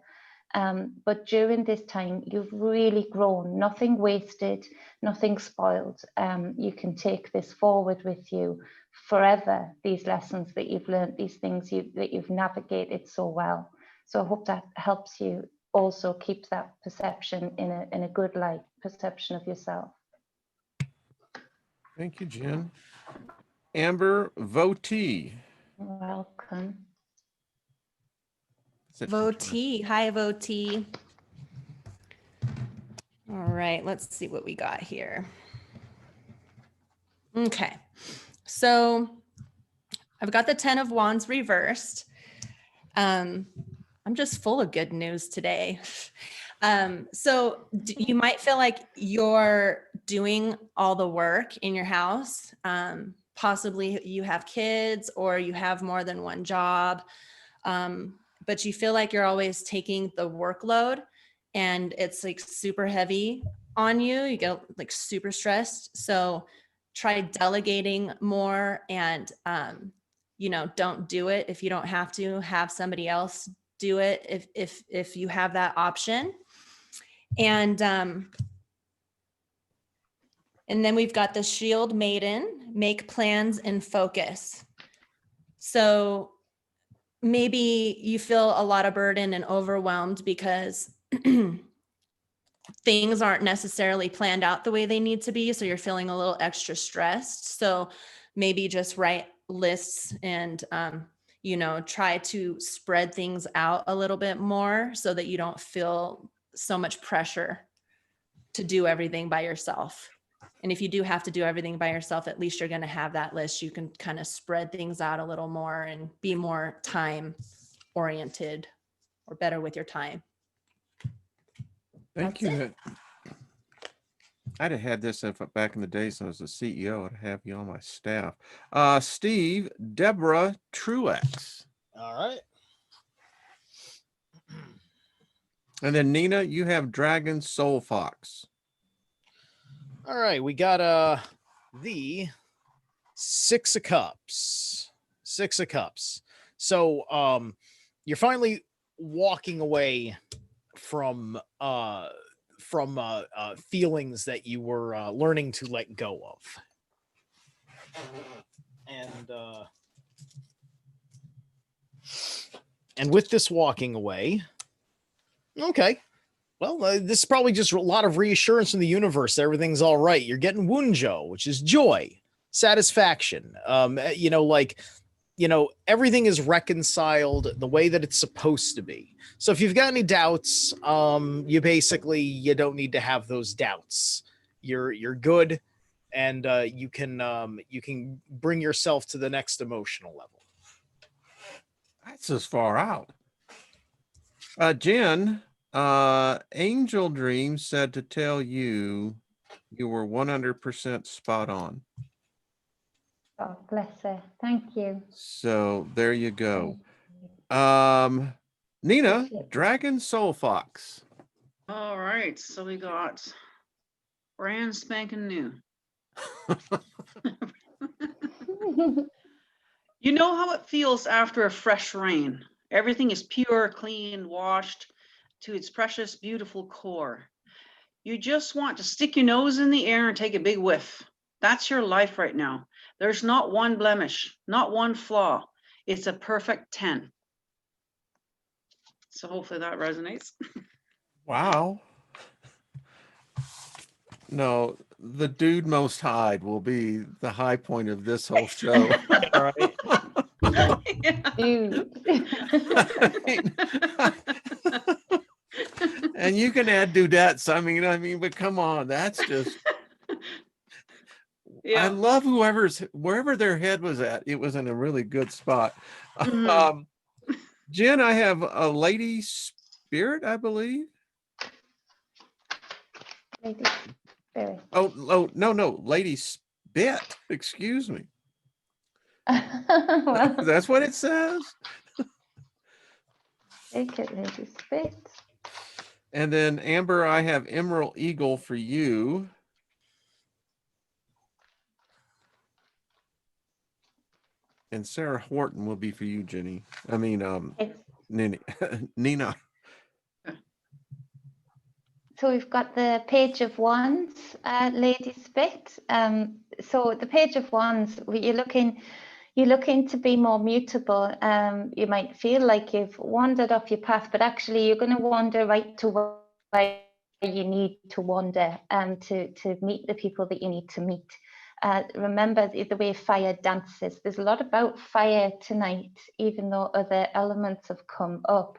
But during this time, you've really grown, nothing wasted, nothing spoiled. You can take this forward with you forever, these lessons that you've learned, these things that you've navigated so well. So I hope that helps you also keep that perception in a good light, perception of yourself. Thank you, Jen. Amber Votee. Welcome. Votee. Hi, Votee. All right, let's see what we got here. Okay, so I've got the 10 of Wands reversed. I'm just full of good news today. So you might feel like you're doing all the work in your house. Possibly you have kids or you have more than one job. But you feel like you're always taking the workload and it's like super heavy on you. You get like super stressed. So try delegating more and, you know, don't do it if you don't have to. Have somebody else do it if you have that option. And then we've got the Shield Maiden, make plans and focus. So maybe you feel a lot of burden and overwhelmed because things aren't necessarily planned out the way they need to be. So you're feeling a little extra stressed. So maybe just write lists and, you know, try to spread things out a little bit more so that you don't feel so much pressure to do everything by yourself. And if you do have to do everything by yourself, at least you're going to have that list. You can kind of spread things out a little more and be more time oriented or better with your time. Thank you. I'd have had this if back in the days I was a CEO. I'd have you on my staff. Steve, Deborah Truex. All right. And then Nina, you have Dragon Soul Fox. All right, we got the Six of Cups. Six of Cups. So you're finally walking away from feelings that you were learning to let go of. And with this walking away, okay. Well, this is probably just a lot of reassurance from the universe. Everything's all right. You're getting Wunjo, which is joy, satisfaction. Everything is reconciled the way that it's supposed to be. So if you've got any doubts, you don't need to have those doubts. You're good, and you can bring yourself to the next emotional level. That's as far out. Jen, Angel Dream said to tell you you were 100% spot on. Oh, bless her. Thank you. So there you go. Thank you. Nina, Appreciate Dragon Soul Fox. All right, so we got brand spanking new. You know how it feels after a fresh rain. Everything is pure, clean, washed to its precious, beautiful core. You just want to stick your nose in the air and take a big whiff. That's your life right now. There's not one blemish, not one flaw. It's a perfect 10. So hopefully that resonates. Wow. No, the dude most high will be the high point of this whole show. All right. Dude. I mean, and you can add dudettes. I mean, but come on, that's just. I Yeah. love wherever their head was at. It was in a really good spot. Mhm. Jen, I have a lady spirit, I believe. Lady Spirit. Oh, no, lady spit. Excuse me. Well, That's what it says. take it, Lady Spit. And then Amber, I have Emerald Eagle for you. And Sarah Horton will be for you, Jenny. I mean, It's, Nina. so we've got the Page of Wands, Lady Spit. So the Page of Wands, you're looking to be more mutable. You might feel like you've wandered off your path, but actually you're going to wander right to where you need to wander to meet the people that you need to meet. Remember the way fire dances. There's a lot about fire tonight, even though other elements have come up.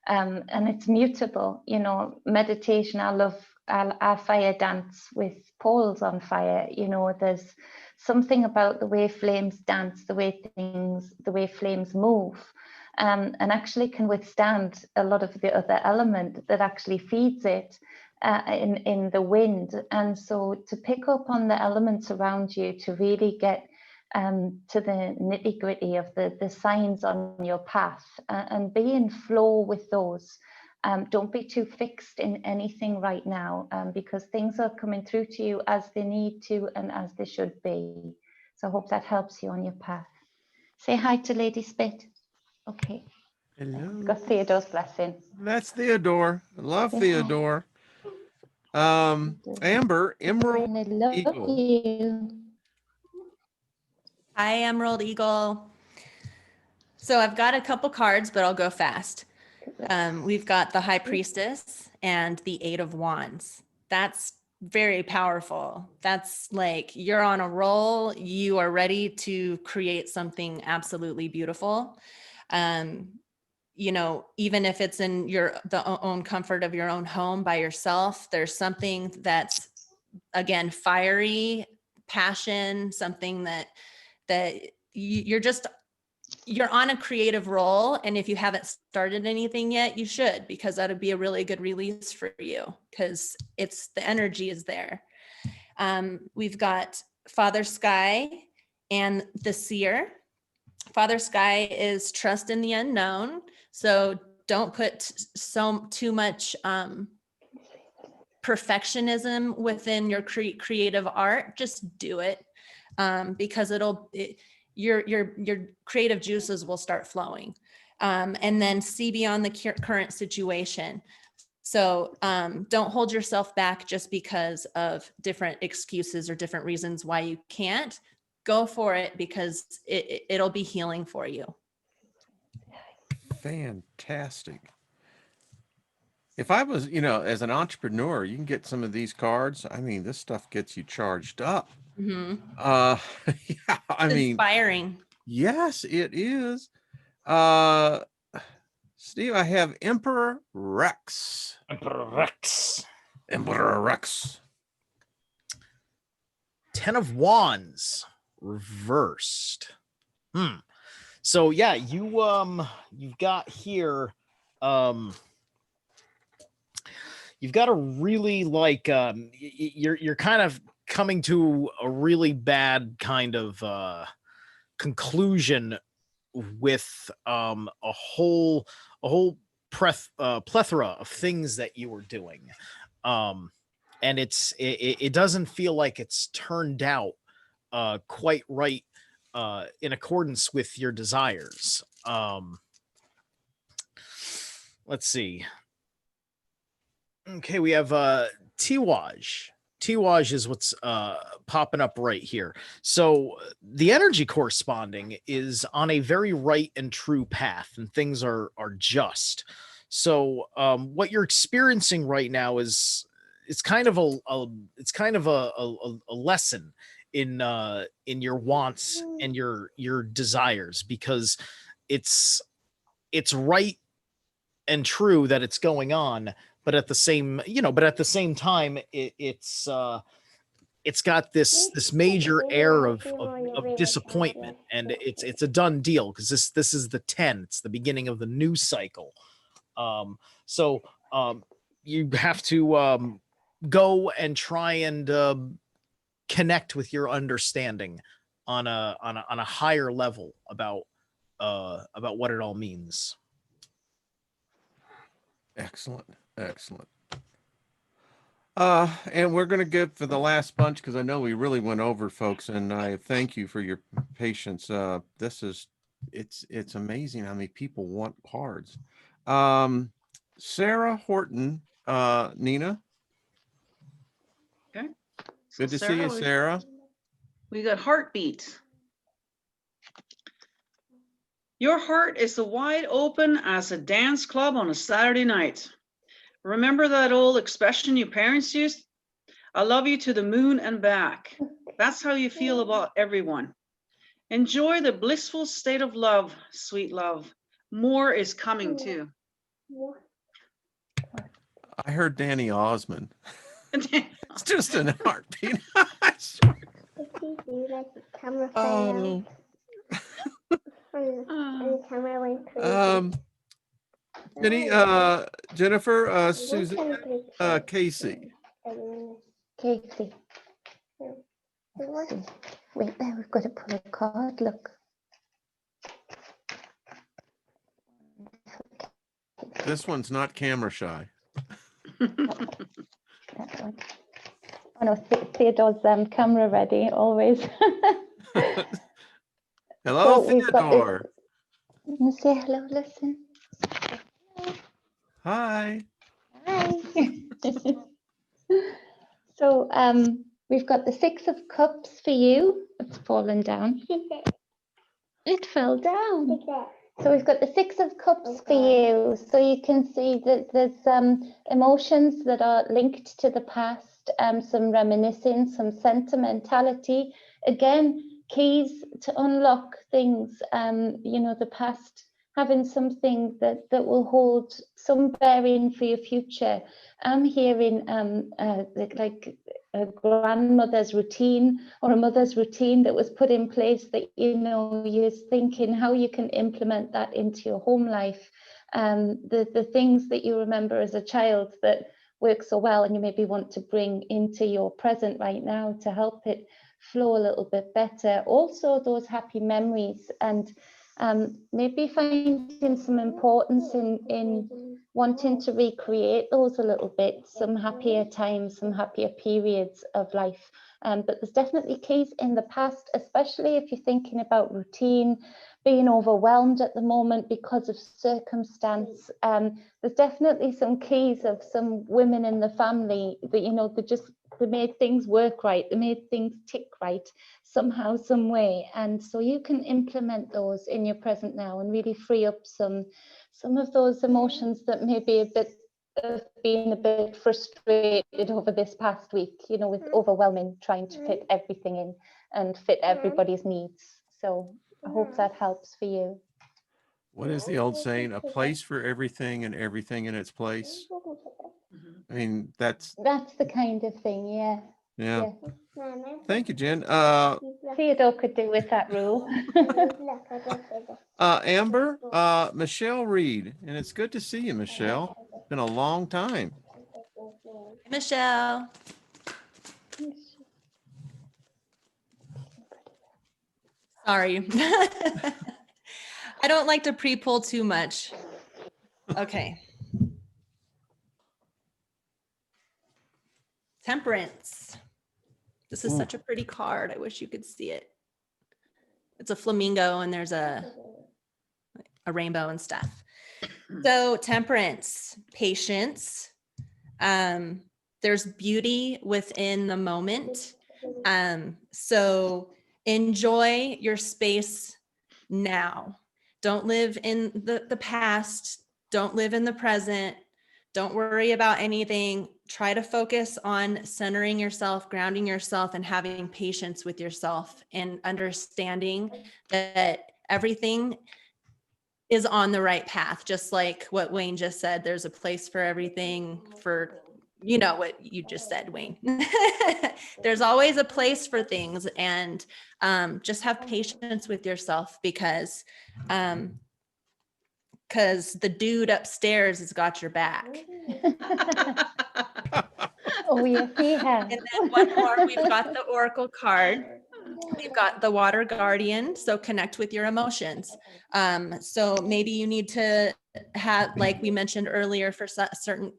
And it's mutable, you know, meditation. I love our fire dance with poles on fire. You know, there's something about the way flames dance, the way flames move, and actually can withstand a lot of the other element that actually feeds it in the wind. And so to pick up on the elements around you, to really get to the nitty gritty of the signs on your path, and be in flow with those. Don't be too fixed in anything right now, because things are coming through to you as they need to and as they should be. So I hope that helps you on your path. Say hi to Lady Spit. Okay. Hello. Got Theodore's blessing. That's Theodore. I love Yeah. Theodore. Amber, Emerald I love Eagle. you. Hi, Emerald Eagle. So I've got a couple cards, but I'll go fast. We've got the High Priestess and the Eight of Wands. That's very powerful. That's like you're on a roll. You are ready to create something absolutely beautiful. You know, even if it's in the own comfort of your own home by yourself, there's something that's, again, fiery, passion, something that you're on a creative roll. And if you haven't started anything yet, you should, because that'll be a really good release for you, because the energy is there. We've got Father Sky and the Seer. Father Sky is trust in the unknown. So don't put too much perfectionism within your creative art, just do it, because your creative juices will start flowing, and then see beyond the current situation. So don't hold yourself back just because of different excuses or different reasons why you can't. Go for it, because it'll be healing for you. Fantastic. If I was, as an entrepreneur, you can get some of these cards. I mean, this stuff gets you charged up. Mm-hmm. Yeah, I mean, Inspiring. yes, it is. Steve, I have Emperor Rex. Emperor Rex. Emperor Rex. 10 of Wands reversed. So yeah, you've got here, you've got a really like, you're kind of coming to a really bad kind of conclusion with a whole plethora of things that you were doing, and it doesn't feel like it's turned out quite right in accordance with your desires. Let's see. Okay, we have Tiwaj. Tiwaj is what's popping up right here. So the energy corresponding is on a very right and true path, and things are just. So what you're experiencing right now is it's kind of a lesson in your wants and your desires, because it's right and true that it's going on, but at the same time it's got this major air of disappointment, and it's a done deal, because this is the 10. It's the beginning of the new cycle. So you have to go and try and connect with your understanding on a higher level about what it all means. Excellent. And we're going to get for the last bunch, because I know we really went over, folks, and I thank you for your patience. It's amazing how many people want cards. Sarah Horton, Nina. Okay. Good to see you, Sarah. We got heartbeat. Your heart is as wide open as a dance club on a Saturday night. Remember that old expression your parents used? I love you to the moon and back. That's how you feel about everyone. Enjoy the blissful state of love, sweet love. More is coming too. I heard Danny Osmond. It's just an heartbeat. Oh. Jenny, Jennifer, Suzanne, Casey. Casey. Wait there, we've got to pull a card, look. This one's not camera shy. That one. Oh no, Theodore's camera ready, always. Hello, So Theodore. Say hello, listen. Hi. Hi. So we've got the 6 of Cups for you. It's fallen down. It fell down. So we've got the 6 of Cups for you. So you can see that there's emotions that are linked to the past, some reminiscing, some sentimentality. Again, keys to unlock things, the past, having something that will hold some bearing for your future. I'm hearing like a grandmother's routine or a mother's routine that was put in place that, you're thinking how you can implement that into your home life. The things that you remember as a child that work so well, and you maybe want to bring into your present right now to help it flow a little bit better. Also those happy memories, and maybe finding some importance in wanting to recreate those a little bit, some happier times, some happier periods of life. But there's definitely keys in the past, especially if you're thinking about routine, being overwhelmed at the moment because of circumstance. There's definitely some keys of some women in the family that, you know, they made things work right, they made things tick right somehow, some way. And so you can implement those in your present now and really free up some of those emotions that may be a bit have been a bit frustrated over this past week, you know, with overwhelming, trying to fit everything in and fit everybody's needs. So I hope that helps for you. What is the old saying? A place for everything and everything in its place. I mean, that's the kind of thing, yeah. yeah. Thank you, Jen. Theodore could do with that rule. Amber, Michelle Reed, and it's good to see you, Michelle. It's been a long time. Michelle. Sorry. I don't like to pre-pull too much. Okay. Temperance. This is such a pretty card. I wish you could see it. It's a flamingo and there's a rainbow and stuff. So temperance, patience. There's beauty within the moment. So enjoy your space now. Don't live in the past. Don't live in the present. Don't worry about anything. Try to focus on centering yourself, grounding yourself, and having patience with yourself and understanding that everything is on the right path. Just like what Wayne just said, there's a place for everything, for, you know, what you just said, Wayne. There's always a place for things, and just have patience with yourself because the dude upstairs has got your back. Oh, yes, he has. And then one more, we've got the Oracle card. We've got the Water Guardian, so connect with your emotions. So maybe you need to have, like we mentioned earlier, for certain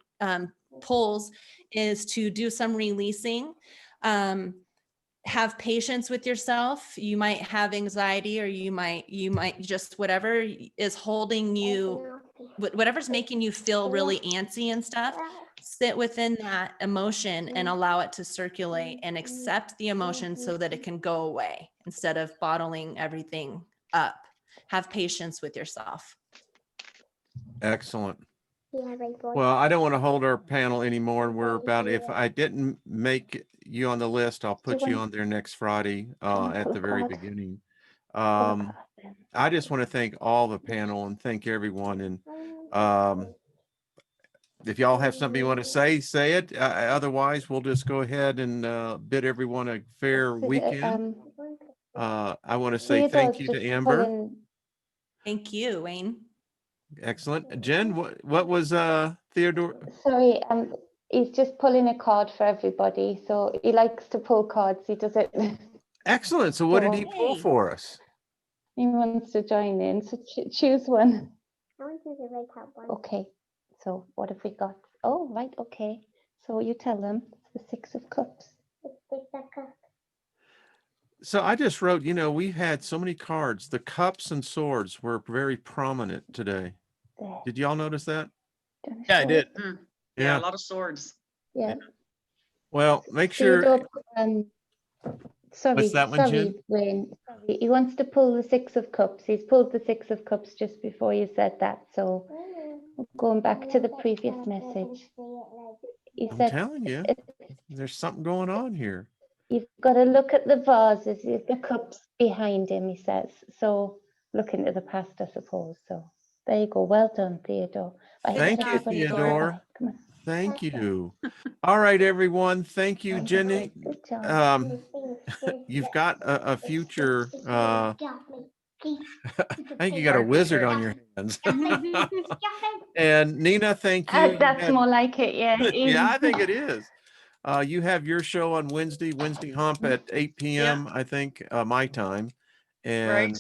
pulls, is to do some releasing. Have patience with yourself. You might have anxiety, or you might just, whatever is holding you, whatever's making you feel really antsy and stuff, sit within that emotion and allow it to circulate and accept the emotion so that it can go away instead of bottling everything up. Have patience with yourself. Excellent. Well, I don't want to hold our panel anymore. We're about, if I didn't make you on the list, I'll put you on there next Friday at the very beginning. I just want to thank all the panel and thank everyone. And if y'all have something you want to say it. Otherwise, we'll just go ahead and bid everyone a fair weekend. I want to say thank you to Amber. Thank you, Wayne. Excellent. Jen, what was Theodore? Sorry, he's just pulling a card for everybody. So he likes to pull cards. He does it. Excellent. So what did he pull for us? He wants to join in. So choose one. I want to do the right one. Okay. So what have we got? Oh, right. Okay. So you tell them. It's the Six of Cups. So I just wrote, you know, we've had so many cards. The cups and swords were very prominent today. There. Did y'all notice that? Yeah, I did. Yeah, a lot of swords. Yeah. Well, make sure. Sorry, What's that one, Jen? Wayne. Sorry, he wants to pull the Six of Cups. He's pulled the Six of Cups just before you said that. So going back to the previous message. I'm telling you, there's something going on here. You've got to look at the vases, the cups behind him, he says. So look into the past, I suppose. So there you go. Well done, Theodore. Thank you, Theodore. Come on. Thank you. All right, everyone. Thank you, Jenny. Good job. You've got a future. I think you got a wizard on your hands. And Nina, thank you. That's more like it, yeah. Yeah, I think it is. You have your show on Wednesday Hump at 8 p.m. I think my time. And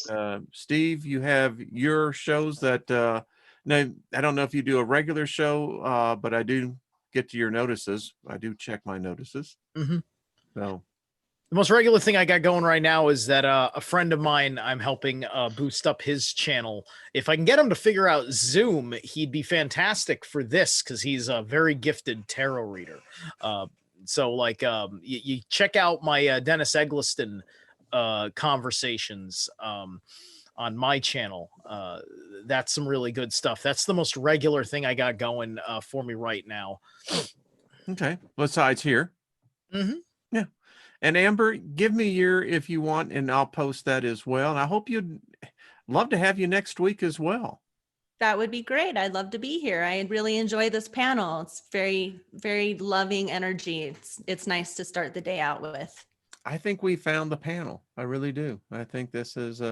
Steve, you have your shows that Now, I don't know if you do a regular show, but I do get to your notices. I do check my notices. Mhm. So The most regular thing I got going right now is that a friend of mine, I'm helping boost up his channel. If I can get him to figure out Zoom, he'd be fantastic for this because he's a very gifted tarot reader. So like you check out my Dennis Eggleston conversations on my channel. That's some really good stuff. That's the most regular thing I got going for me right now. okay. Besides here. Mm-hmm. Yeah. And Amber, give me your if you want, and I'll post that as well. And I hope you'd love to have you next week as well. That would be great. I'd love to be here. I really enjoy this panel. It's very, very loving energy. It's nice to start the day out with. I think we found the panel. I really do. I think this is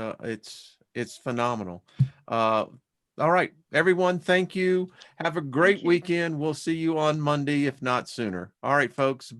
it's phenomenal. All right, everyone, thank you. Have a great you. weekend. We'll see you on Monday, if not sooner. All right, folks.